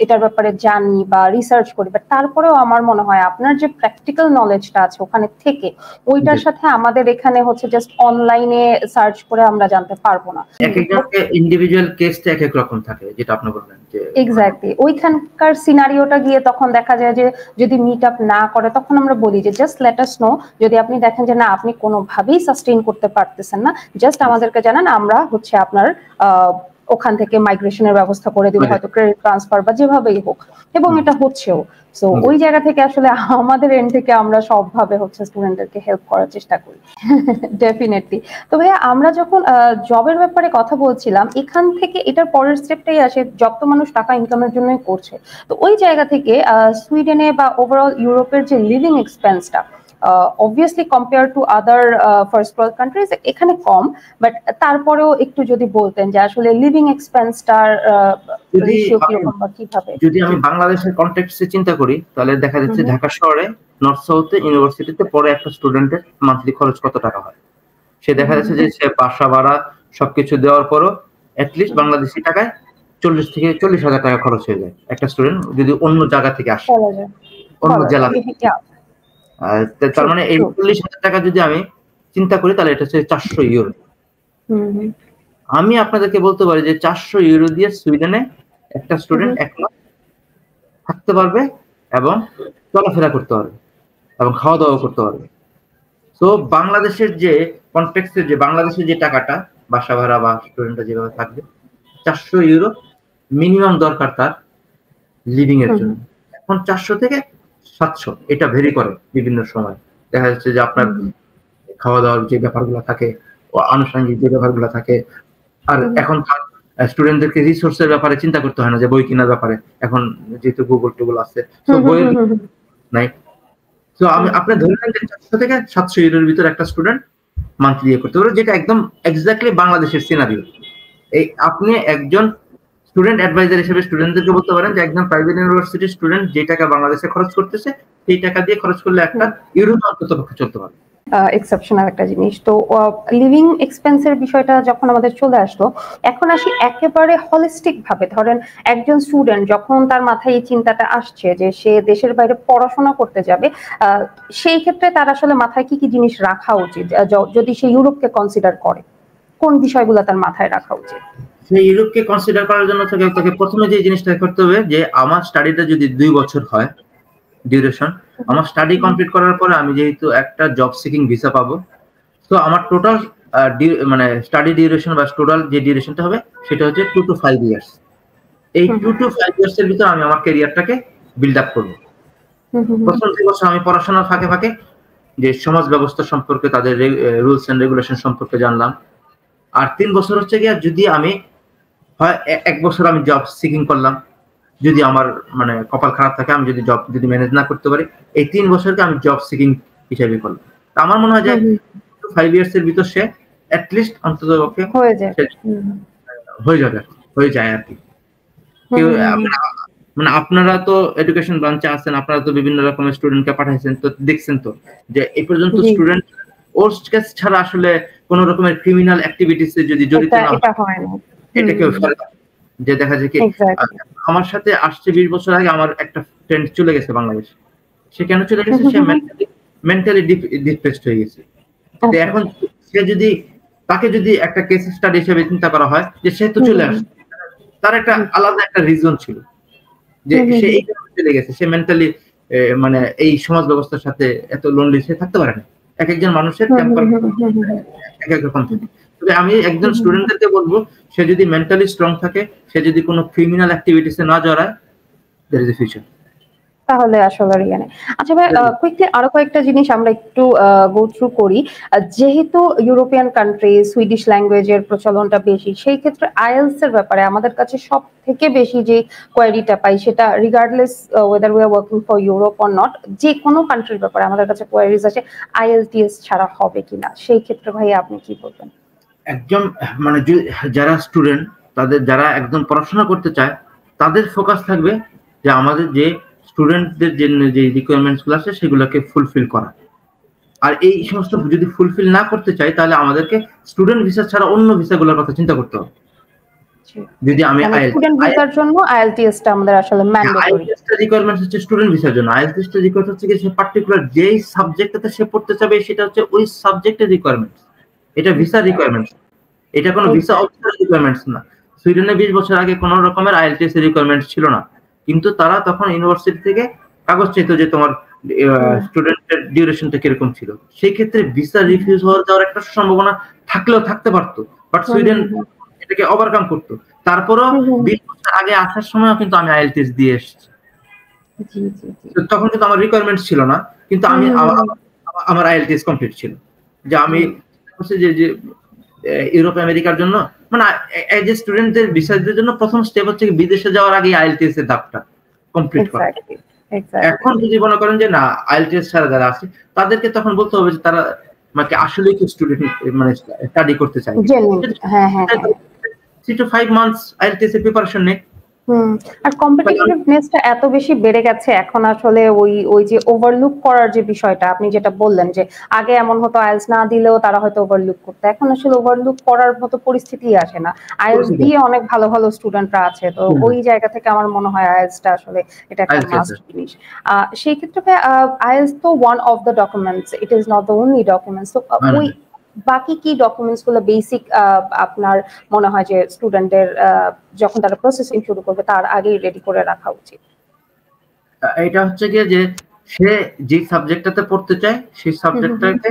S1: এটার ব্যাপারে জানি বা রিসার্চ করি, বাট তারপরেও আমার মনে হয় আপনার যে প্র্যাকটিক্যাল নলেজটা আছে ওখানে থেকে, ওইটার সাথে আমাদের এখানে হচ্ছে জাস্ট অনলাইনে সার্চ করে আমরা জানতে পারবো না।
S2: এক একজনের ইন্ডিভিজুয়াল কেসটা এক এক রকম থাকে, যেটা আপনি বললেন যে
S1: এক্স্যাক্টলি ওইখানকার সিনারিওটা গিয়ে তখন দেখা যায় যে যদি মিট আপ না করে, তখন আমরা বলি যে জাস্ট লেট আস নো, যদি আপনি দেখেন যে না আপনি কোনোভাবেই সাস্টেইন করতে পারতেছেন না, জাস্ট আমাদেরকে জানান, আমরা হচ্ছে আপনার ওখান থেকে মাইগ্রেশনের ব্যবস্থা করে দিব, হয়তো ক্রেডিট ট্রান্সফার বা যেভাবেই হোক, এবং এটা হচ্ছেও। সো ওই জায়গা থেকে আসলে আমাদের এন্ড থেকে আমরা সবভাবে হচ্ছে স্টুডেন্টদেরকে হেল্প করার চেষ্টা করি। ডেফিনেটলি। তো ভাইয়া আমরা যখন জবের ব্যাপারে কথা বলছিলাম, এখান থেকে এটার পরের স্টেপটাই আসে, জব তো মানুষ টাকা ইনকামের জন্যই করছে, তো ওই জায়গা থেকে সুইডেনে বা ওভারঅল ইউরোপের যে living এক্সপেন্সটা obviously compared to other first world countries এখানে কম, বাট তারপরেও একটু যদি বলতেন যে আসলে লিভিং এক্সপেন্সটার রেশিও কিরকম বা কিভাবে।
S2: যদি আমি বাংলাদেশের কনটেক্সটে চিন্তা করি, তাহলে দেখা যাচ্ছে ঢাকা শহরে নর্থ সাউথে ইউনিভার্সিটিতে পড়ে একটা স্টুডেন্টের মান্থলি খরচ কত টাকা হয়, সে দেখা যাচ্ছে যে সে বাসা ভাড়া সবকিছু দেওয়ার পরও অ্যাটলিস্ট বাংলাদেশি টাকায় 40 থেকে 40,000 টাকা খরচ হয়ে যায় একটা স্টুডেন্ট যদি অন্য জায়গা থেকে আসে, অন্য জেলা থেকে। তার মানে এই 40,000 টাকা যদি আমি চিন্তা করি, তাহলে এটা হচ্ছে 400 ইউরো। আমি আপনাদেরকে বলতে পারি যে 400 ইউরো দিয়ে সুইডেনে একটা স্টুডেন্ট 1 মাস থাকতে পারবে এবং চলাফেরা করতে পারবে এবং খাওয়া দাওয়া করতে পারবে। তো বাংলাদেশের যে কনটেক্সটে যে বাংলাদেশের যে টাকাটা বাসা ভাড়া বা স্টুডেন্টরা যেভাবে থাকবে, 400 ইউরো মিনিমাম দরকার তার লিভিং এর জন্য। এখন 400 থেকে 700 এটা ভেরি করে বিভিন্ন সময়। দেখা যাচ্ছে যে আপনার খাওয়া দাওয়ার যে ব্যাপারগুলো থাকে, আনুষঙ্গিক যে ব্যাপারগুলো থাকে। আর এখন স্টুডেন্টদেরকে রিসোর্সের ব্যাপারে চিন্তা করতে হয় না, যে বই কেনার ব্যাপারে, এখন যেহেতু গুগল টুগল আছে, তো বইয়ের নাই। তো আমি আপনি ধরে নেন যে 400 থেকে 700 ইউরোর ভিতরে একটা স্টুডেন্ট মান্থলি করতে পারে, যেটা একদম এক্স্যাক্টলি বাংলাদেশের সিনারিও। এই আপনি একজন স্টুডেন্ট অ্যাডভাইজার হিসেবে স্টুডেন্টদেরকে বলতে পারেন যে একজন প্রাইভেট ইউনিভার্সিটির স্টুডেন্ট যে টাকা বাংলাদেশে খরচ করতেছে, সেই টাকা দিয়ে খরচ করলে একটা ইউরোপ অন্তত পক্ষে চলতে পারে।
S1: এক্সেপশনাল একটা জিনিস। তো লিভিং এক্সপেন্সের বিষয়টা যখন আমাদের চলে আসলো, এখন আসি একেবারে হলিস্টিক ভাবে। ধরেন একজন স্টুডেন্ট যখন তার মাথায় এই চিন্তাটা আসছে যে সে দেশের বাইরে পড়াশোনা করতে যাবে, সেই ক্ষেত্রে তার আসলে মাথায় কি কি জিনিস রাখা উচিত যদি সে ইউরোপকে কনসিডার করে? কোন বিষয়গুলো তার মাথায় রাখা উচিত?
S2: সেই ইউরোপকে কনসিডার করার জন্য তাকে প্রথমে যে জিনিসটা করতে হবে, যে আমার স্টাডিটা যদি 2 বছর হয় ডিউরেশন, আমার স্টাডি কমপ্লিট করার পরে আমি যেহেতু একটা জব সিকিং ভিসা পাবো, তো আমার টোটাল মানে স্টাডি ডিউরেশন বা টোটাল যে ডিউরেশনটা হবে সেটা হচ্ছে 2 to 5 ইয়ার্স। এই 2 to 5 ইয়ার্স এর ভিতরে আমি আমার ক্যারিয়ারটাকে বিল্ড আপ করবো। প্রথম 2 বছর আমি পড়াশোনার ফাঁকে ফাঁকে যে সমাজ ব্যবস্থা সম্পর্কে, তাদের রুলস এন্ড রেগুলেশন সম্পর্কে জানলাম। আর 3 বছর হচ্ছে গিয়ে যদি আমি হয় 1 বছর আমি জব সিকিং করলাম, যদি আমার মানে কপাল খারাপ থাকে, আমি যদি ম্যানেজ না করতে পারি, এই 3 বছরকে আমি জব সিকিং হিসেবে করলাম। আমার মনে হয় যে 5 ইয়ার্স এর ভিতর সে অ্যাটলিস্ট অন্তত হয়ে যায় আর কি। মানে আপনারা তো এডুকেশন ব্রাঞ্চে আছেন, আপনারা তো বিভিন্ন রকমের স্টুডেন্টকে পাঠাইছেন, তো দেখছেন তো যে এই পর্যন্ত স্টুডেন্ট ওর কেস ছাড়া আসলে কোন রকমের ক্রিমিনাল অ্যাক্টিভিটিসে যদি জড়িত না হয়, এটা কেউ যে দেখা যায় কি আমার সাথে আসছে 20 বছর আগে আমার একটা ফ্রেন্ড চলে গেছে বাংলাদেশ। সে কেন চলে গেছে? সে মেন্টালি ডিপ্রেসড হয়ে গেছে। তো এখন সে যদি তাকে যদি একটা কেস স্টাডি হিসেবে চিন্তা করা হয় যে সে তো চলে আসছে, তার একটা আলাদা একটা রিজন ছিল যে সে এই কারণে চলে গেছে। সে মেন্টালি মানে এই সমাজ ব্যবস্থার সাথে এত লোনলি সে থাকতে পারে না। এক একজন মানুষের এক এক রকম থাকে। তবে আমি একজন স্টুডেন্টদেরকে বলবো, সে যদি মেন্টালি স্ট্রং থাকে, সে যদি কোনো ক্রিমিনাল অ্যাক্টিভিটিসে না জড়ায়, there is a future.
S1: তাহলে আসলে রিয়ানে। আচ্ছা ভাই, কুইকলি আরো কয়েকটা জিনিস আমরা একটু গো থ্রু করি। যেহেতু ইউরোপিয়ান কান্ট্রি সুইডিশ ল্যাঙ্গুয়েজের প্রচলনটা বেশি, সেই ক্ষেত্রে আইএলটিএস এর ব্যাপারে আমাদের কাছে সব থেকে বেশি যে কোয়ারিটা পাই, সেটা regardless weather we are working for Europe or not, যে কোনো কান্ট্রির ব্যাপারে আমাদের কাছে কোয়ারিজ আছে আইএলটিএস ছাড়া হবে কিনা। সেই ক্ষেত্রে ভাই আপনি কি বলবেন?
S2: একদম মানে যারা স্টুডেন্ট, যারা একদম পড়াশোনা করতে চায়, তাদের ফোকাস থাকবে যে আমাদের যে স্টুডেন্টদের জন্য যে রিকোয়ারমেন্টস গুলো আছে সেগুলোকে ফুলফিল করা। আর এই সমস্ত যদি ফুলফিল না করতে চাই, তাহলে আমাদেরকে স্টুডেন্ট ভিসা ছাড়া অন্য ভিসাগুলোর কথা চিন্তা করতে হবে। যদি আমি
S1: স্টুডেন্ট ভিসার জন্য আইএলটিএস টা আমাদের আসলে ম্যান্ডেটরি।
S2: আইএলটিএস টা রিকোয়ারমেন্টস হচ্ছে স্টুডেন্ট ভিসার জন্য। আইএলটিএস টা রিকোয়ারমেন্ট হচ্ছে যে পার্টিকুলার যেই সাবজেক্টটাতে সে পড়তে চাবে, সেটা হচ্ছে ওই সাবজেক্টের রিকোয়ারমেন্টস। এটা ভিসা রিকোয়ারমেন্টস, এটা কোনো ভিসা অফিসার রিকোয়ারমেন্টস না। সুইডেনে 20 বছর আগে কোনো রকমের আইএলটিএস এর রিকোয়ারমেন্টস ছিল না, কিন্তু তারা তখন ইউনিভার্সিটি থেকে কাগজ চাইতো যে তোমার স্টুডেন্টের ডিউরেশনটা কিরকম ছিল। সেই ক্ষেত্রে ভিসা রিফিউজ হওয়ার যাওয়ার একটা সম্ভাবনা থাকলেও থাকতে পারতো, বাট সুইডেন এটাকে ওভারকাম করতো। তারপরও 20 বছর আগে আসার সময় কিন্তু আমি আইএলটিএস দিয়ে এসেছি। তখন কিন্তু আমার রিকোয়ারমেন্টস ছিল না, কিন্তু আমি আমার আইএলটিএস কমপ্লিট ছিল। যে আমি যে ইউরোপ আমেরিকার জন্য মানে এজ এ স্টুডেন্টদের ভিসাদের জন্য প্রথম স্টেপ হচ্ছে বিদেশে যাওয়ার আগে আইএলটিএস এর ধাপটা কমপ্লিট করা। এখন যদি মনে করেন যে না আইএলটিএস ছাড়া যারা আছে, তাদেরকে তখন বলতে হবে যে তারা মানে আসলে কি স্টুডেন্ট মানে স্টাডি করতে চায়।
S1: হ্যাঁ হ্যাঁ
S2: 3 to 5 months আইএলটিএস এর প্রিপারেশন নেই।
S1: আর কম্পিটিটিভনেসটা এত বেশি বেড়ে গেছে এখন, আসলে ওই যে ওভারলুক করার যে বিষয়টা আপনি যেটা বললেন, যে আগে এমন হতো আইএলটিএস না দিলেও তারা হয়তো ওভারলুক করতো, এখন আসলে ওভারলুক করার মতো পরিস্থিতি আসে না। আইএলটিএস দিয়ে অনেক ভালো ভালো স্টুডেন্টরা আছে, তো ওই জায়গা থেকে আমার মনে হয় আইএলটিএসটা আসলে এটা একটা মাস্ট জিনিস। সেই ক্ষেত্রে আইএলটিএস তো one of the documents, it is not the only documents. তো ওই বাকি কি ডকুমেন্টস গুলো বেসিক আপনার মনে হয় যে স্টুডেন্টদের যখন তারা প্রসেসিং শুরু করবে তার আগেই রেডি করে রাখা উচিত?
S2: এটা হচ্ছে কি যে সে যে সাবজেক্টটাতে পড়তে চায়, সেই সাবজেক্টটাকে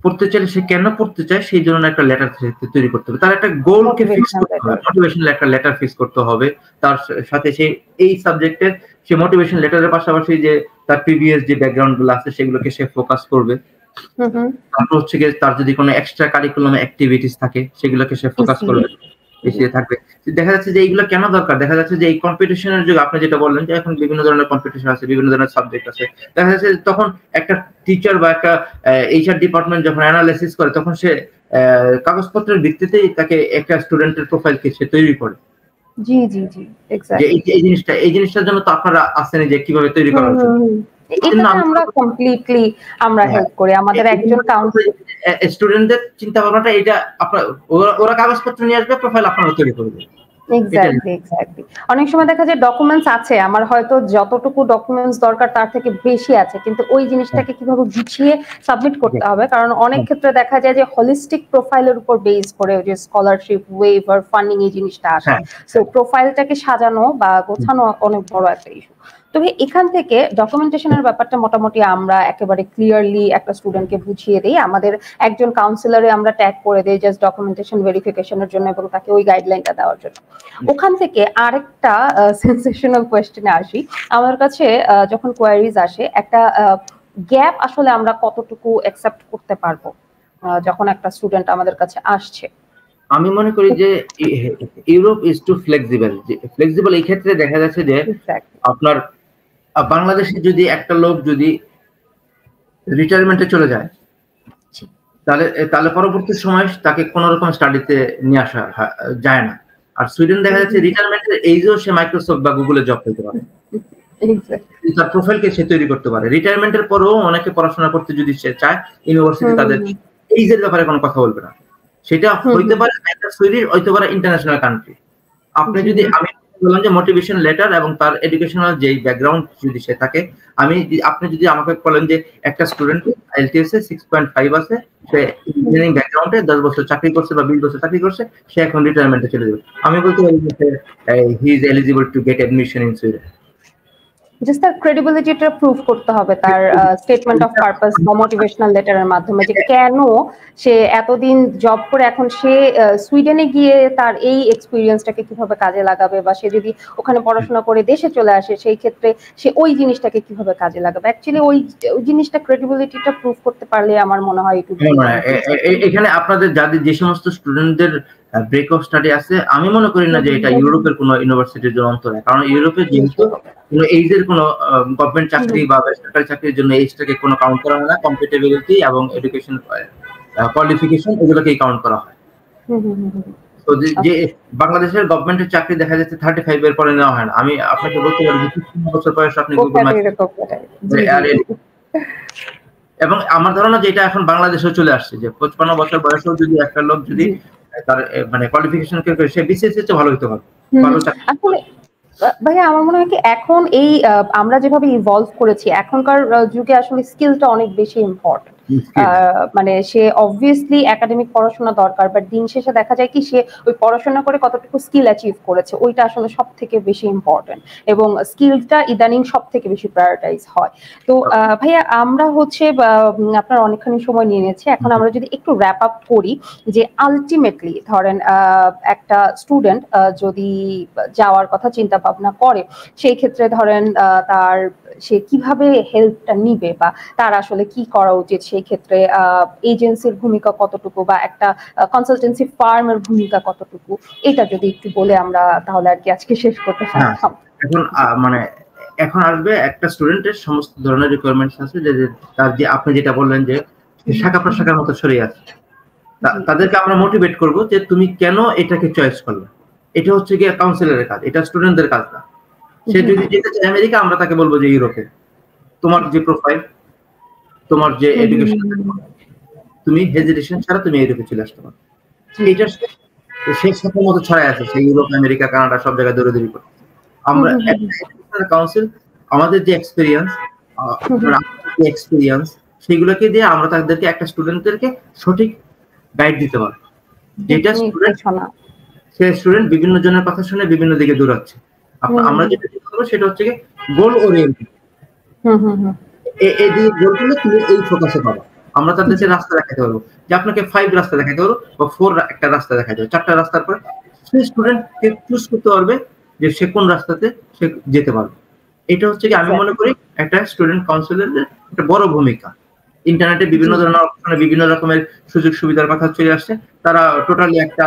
S2: পড়তে চাইলে সে কেন পড়তে চায় সেই জন্য একটা লেটার তৈরি করতে হবে। তার একটা গোলকে ফিক্স করতে হবে, মোটিভেশনাল একটা লেটার ফিক্স করতে হবে। তার সাথে সে এই সাবজেক্টের সে মোটিভেশন লেটারের পাশাপাশি যে তার প্রিভিয়াস যে ব্যাকগ্রাউন্ড গুলো আছে সেগুলোকে সে ফোকাস করবে। তারপর হচ্ছে গিয়ে তার যদি কোনো এক্সট্রা কারিকুলাম অ্যাক্টিভিটিস থাকে সেগুলোকে সে ফোকাস করবে, এসে থাকবে। দেখা যাচ্ছে যে এইগুলো কেন দরকার, দেখা যাচ্ছে যে এই কম্পিটিশনের যুগে আপনি যেটা বললেন যে এখন বিভিন্ন ধরনের কম্পিটিশন আছে, বিভিন্ন ধরনের সাবজেক্ট আছে, দেখা যাচ্ছে তখন একটা টিচার বা একটা এইচআর ডিপার্টমেন্ট যখন অ্যানালাইসিস করে তখন সে কাগজপত্রের ভিত্তিতেই তাকে একটা স্টুডেন্টের প্রোফাইলকে সে তৈরি করে।
S1: জি জি জি এক্স্যাক্টলি।
S2: এই জিনিসটার জন্য তো আপনারা আসেন যে কিভাবে তৈরি করা উচিত,
S1: এটাতে আমরা কমপ্লিটলি আমরা হেল্প করি। আমাদের একজন কাউন্সিলর
S2: স্টুডেন্টদের চিন্তা ভাবনাটা এটা আপনার ওরা কাগজপত্র নিয়ে আসবে, প্রোফাইল আপনারা তৈরি করবে।
S1: এক্স্যাক্টলি। অনেক সময় দেখা যায় ডকুমেন্টস আছে, আমার হয়তো যতটুকু ডকুমেন্টস দরকার তার থেকে বেশি আছে, কিন্তু ওই জিনিসটাকে কিভাবে গুছিয়ে সাবমিট করতে হবে, কারণ অনেক ক্ষেত্রে দেখা যায় যে হলিস্টিক প্রোফাইলের উপর বেস করে যে স্কলারশিপ, ওয়েভার, ফান্ডিং এই জিনিসটা আসে। সো প্রোফাইলটাকে সাজানো বা গোছানো অনেক বড় একটা ইস্যু। তবে এখান থেকে ডকুমেন্টেশনের ব্যাপারটা মোটামুটি আমরা একেবারে ক্লিয়ারলি একটা স্টুডেন্টকে বুঝিয়ে দিই। আমাদের একজন কাউন্সিলরে আমরা ট্যাগ করে দিই জাস্ট ডকুমেন্টেশন ভেরিফিকেশনের জন্য এবং তাকে ওই গাইডলাইনটা দেওয়ার জন্য। ওখান থেকে আরেকটা সেন্সেশনাল কোয়েশ্চেনে আসি। আমার কাছে যখন কোয়ারিজ আসে, একটা গ্যাপ আসলে আমরা কতটুকু অ্যাকসেপ্ট করতে পারবো যখন একটা স্টুডেন্ট আমাদের কাছে আসছে?
S2: আমি মনে করি যে ইউরোপ ইজ টু ফ্লেক্সিবল। এই ক্ষেত্রে দেখা যাচ্ছে যে আপনার বাংলাদেশে যদি একটা লোক যদি রিটায়ারমেন্টে চলে যায় তাহলে পরবর্তী সময় তাকে কোনো রকম স্টাডিতে নিয়ে আসা যায় না। আর সুইডেন দেখা যাচ্ছে রিটায়ারমেন্টের এইজেও সে মাইক্রোসফট বা গুগলে জব পেতে পারে, তার প্রোফাইলকে সে তৈরি করতে পারে। রিটায়ারমেন্টের পরেও অনেকে পড়াশোনা করতে যদি সে চায়, ইউনিভার্সিটি তাদের এইজের ব্যাপারে কোনো কথা বলবে না। সেটা হইতে পারে একটা সুইডিশ, হইতে পারে ইন্টারন্যাশনাল কান্ট্রি। আপনি যদি, আমি বললাম যে মোটিভেশন লেটার এবং তার এডুকেশনাল যে ব্যাকগ্রাউন্ড যদি সে থাকে, আপনি যদি আমাকে বলেন যে একটা স্টুডেন্ট আইএলটিএস এ 6.5 আছে, সে ইঞ্জিনিয়ারিং ব্যাকগ্রাউন্ডে 10 বছর চাকরি করছে বা 20 বছর চাকরি করছে, সে এখন রিটায়ারমেন্টে চলে যাবে, আমি বলতে পারি যে he is eligible to get admission in Sweden.
S1: Just তার ক্রেডিবিলিটিটা প্রুভ করতে হবে তার স্টেটমেন্ট অফ পারপাস বা মোটিভেশনাল লেটারের মাধ্যমে, যে কেন সে এতদিন জব করে এখন সে সুইডেনে গিয়ে তার এই এক্সপিরিয়েন্সটাকে কিভাবে কাজে লাগাবে, বা সে যদি ওখানে পড়াশোনা করে দেশে চলে আসে সেই ক্ষেত্রে সে ওই জিনিসটাকে কিভাবে কাজে লাগাবে। অ্যাকচুয়ালি ওই জিনিসটা ক্রেডিবিলিটিটা প্রুভ করতে পারলে আমার মনে হয় একটু
S2: এখানে আপনাদের যাদের যে সমস্ত স্টুডেন্টদের ব্রেক অফ স্টাডি আছে, আমি মনে করি না যে এটা ইউরোপের কোনো ইউনিভার্সিটির জন্য অন্তরায়, কারণ ইউরোপে যেহেতু কোনো এইজের কোনো গভর্নমেন্ট চাকরি বা বেসরকারি চাকরির জন্য এইজটাকে কোনো কাউন্ট করা হয় না, কম্পিটেবিলিটি এবং এডুকেশন কোয়ালিফিকেশন এগুলোকেই কাউন্ট করা হয়। তো যে বাংলাদেশের গভর্নমেন্টের চাকরি দেখা যাচ্ছে 35 এর পরে নেওয়া হয় না। আমি আপনাকে বলতে পারি যে 15 বছর বয়সে আপনি গুগল এবং আমার ধারণা যে এটা এখন বাংলাদেশেও চলে আসছে, যে 55 বছর বয়সেও যদি একটা লোক যদি তার মানে কোয়ালিফিকেশন কে সে বিসিএস এর চেয়ে ভালো হতে পারে, ভালো চাকরি।
S1: ভাইয়া আমার মনে হয় কি এখন এই আমরা যেভাবে ইভলভ করেছি, এখনকার যুগে আসলে স্কিলটা অনেক বেশি ইম্পর্টেন্ট। মানে সে অবভিয়াসলি একাডেমিক পড়াশোনা দরকার, বাট দিন শেষে দেখা যায় কি সে ওই পড়াশোনা করে কতটুকু স্কিল অ্যাচিভ করেছে, ওইটা আসলে সব থেকে বেশি ইম্পর্টেন্ট, এবং স্কিলটা ইদানিং সব থেকে বেশি প্রায়োরিটাইজ হয়। তো ভাইয়া আমরা হচ্ছে আপনার অনেকখানি সময় নিয়ে নিয়েছি, এখন আমরা যদি একটু র্যাপ আপ করি যে আলটিমেটলি ধরেন একটা স্টুডেন্ট যদি যাওয়ার কথা চিন্তা ভাবনা করে, সেই ক্ষেত্রে ধরেন তার সে কিভাবে হেল্পটা নিবে বা তার আসলে কি করা উচিত, সেই ক্ষেত্রে এজেন্সির ভূমিকা কতটুকু বা একটা কনসালটেন্সি ফার্মের ভূমিকা কতটুকু, এটা যদি একটু বলে আমরা তাহলে আর কি আজকে শেষ করতে পারতাম।
S2: এখন মানে এখন আসবে একটা স্টুডেন্টের সমস্ত ধরনের রিকোয়ারমেন্টস আছে, যে তার যে আপনি যেটা বললেন যে শাখা প্রশাখার মতো ছড়িয়ে আছে, তাদেরকে আমরা মোটিভেট করব যে তুমি কেন এটাকে চয়েস করলে। এটা হচ্ছে গিয়ে কাউন্সিলরের কাজ, এটা স্টুডেন্টদের কাজ না। সে যদি যেতে চায় আমেরিকা, আমরা তাকে বলবো যে ইউরোপে তোমার যে প্রোফাইল, তোমার যে এডুকেশন, তুমি হেজিটেশন ছাড়া তুমি ইউরোপে চলে আসতে পারো। এইটা সে সাথে মতো ছড়ায় আছে, সে ইউরোপ, আমেরিকা, কানাডা সব জায়গায় দৌড়াদৌড়ি করে। আমরা একটা কাউন্সিল আমাদের যে এক্সপেরিয়েন্স সেগুলোকে দিয়ে আমরা তাদেরকে একটা স্টুডেন্টদেরকে সঠিক গাইড দিতে পারবো, যেটা সে স্টুডেন্ট বিভিন্ন জনের কথা শুনে বিভিন্ন দিকে দৌড়াচ্ছে। আমরা যেটা করবো সেটা হচ্ছে গোল ওরিয়েন্টেড, এই গোলগুলো তুমি এই ফোকাসে পাবো। আমরা তাদেরকে রাস্তা দেখাতে পারবো, যে আপনাকে 5 রাস্তা দেখাতে পারবো বা 4 একটা রাস্তা দেখাতে পারবো, 4টা রাস্তার পরে সেই স্টুডেন্টকে চুজ করতে পারবে যে সে কোন রাস্তাতে সে যেতে পারবে। এটা হচ্ছে কি আমি মনে করি একটা স্টুডেন্ট কাউন্সিলরের একটা বড় ভূমিকা, ইন্টারনেটে বিভিন্ন ধরনের অপশনে বিভিন্ন রকমের সুযোগ সুবিধার কথা চলে আসছে, তারা টোটালি একটা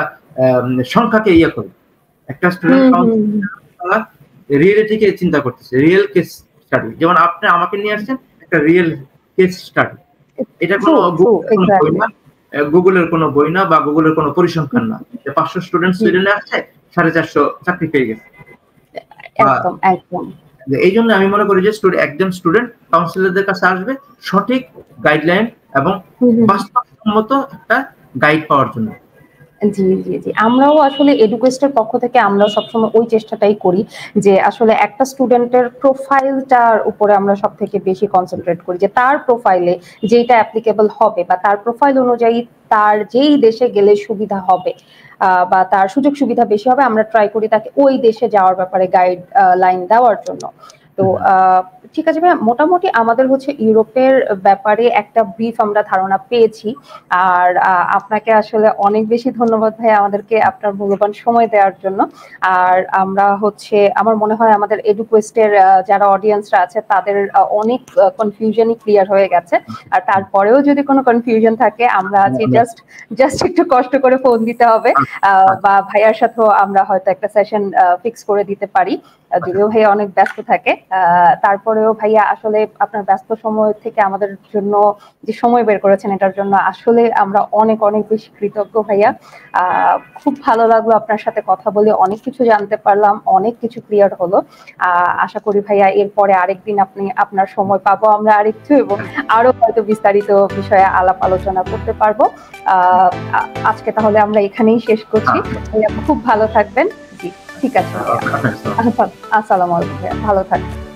S2: সংখ্যাকে ইয়ে করে একটা স্টুডেন্ট রিয়েলিটিকে চিন্তা করতেছে, রিয়েল কেস স্টাডি। যেমন আপনি আমাকে নিয়ে আসছেন একটা রিয়েল কেস স্টাডি, এটা কোনো গুগলের কোনো বই না বা গুগলের কোনো পরিসংখ্যান না যে 500 স্টুডেন্ট সুইডেনে আসছে 450 চাকরি পেয়ে গেছে।
S1: একদম একদম।
S2: এই জন্য আমি মনে করি যে একজন স্টুডেন্ট কাউন্সিলরদের কাছে আসবে সঠিক গাইডলাইন এবং বাস্তবসম্মত একটা গাইড পাওয়ার জন্য।
S1: জি জি জি, আমরাও আসলে এডুকেস্টের পক্ষ থেকে আমরা সবসময় ওই চেষ্টাটাই করি যে আসলে একটা স্টুডেন্টের প্রোফাইলটার উপরে আমরা সব থেকে বেশি কনসেন্ট্রেট করি, যে তার প্রোফাইলে যেটা অ্যাপ্লিকেবল হবে বা তার প্রোফাইল অনুযায়ী তার যেই দেশে গেলে সুবিধা হবে বা তার সুযোগ সুবিধা বেশি হবে, আমরা ট্রাই করি তাকে ওই দেশে যাওয়ার ব্যাপারে গাইড লাইন দেওয়ার জন্য। তো ঠিক আছে ভাই, মোটামুটি আমাদের হচ্ছে ইউরোপের ব্যাপারে একটা ব্রিফ আমরা ধারণা পেয়েছি। আর আপনাকে আসলে অনেক বেশি ধন্যবাদ ভাই আমাদেরকে আপনার মূল্যবান সময় দেওয়ার জন্য। আর আমরা হচ্ছে আমার মনে হয় আমাদের এডুকোয়েস্টের যারা অডিয়েন্সরা আছে তাদের অনেক কনফিউশনই ক্লিয়ার হয়ে গেছে। আর তারপরেও যদি কোনো কনফিউশন থাকে আমরা আছি জাস্ট একটু কষ্ট করে ফোন দিতে হবে, বা ভাইয়ার সাথেও আমরা হয়তো একটা সেশন ফিক্স করে দিতে পারি, যদিও ভাইয়া অনেক ব্যস্ত থাকে। তারপরেও ভাইয়া আসলে আপনার ব্যস্ত সময় থেকে আমাদের জন্য যে সময় বের করেছেন এটার জন্য আসলে আমরা অনেক অনেক বেশি কৃতজ্ঞ ভাইয়া। খুব ভালো লাগলো আপনার সাথে কথা বলে, অনেক কিছু জানতে পারলাম, অনেক কিছু ক্লিয়ার হলো। আশা করি ভাইয়া এরপরে আরেকদিন আপনার সময় পাবো আমরা আরেকটু, এবং আরো হয়তো বিস্তারিত বিষয়ে আলাপ আলোচনা করতে পারবো। আজকে তাহলে আমরা এখানেই শেষ করছি। ভাইয়া খুব ভালো থাকবেন। জি ঠিক আছে, আসসালামু আলাইকুম, ভালো থাকবেন।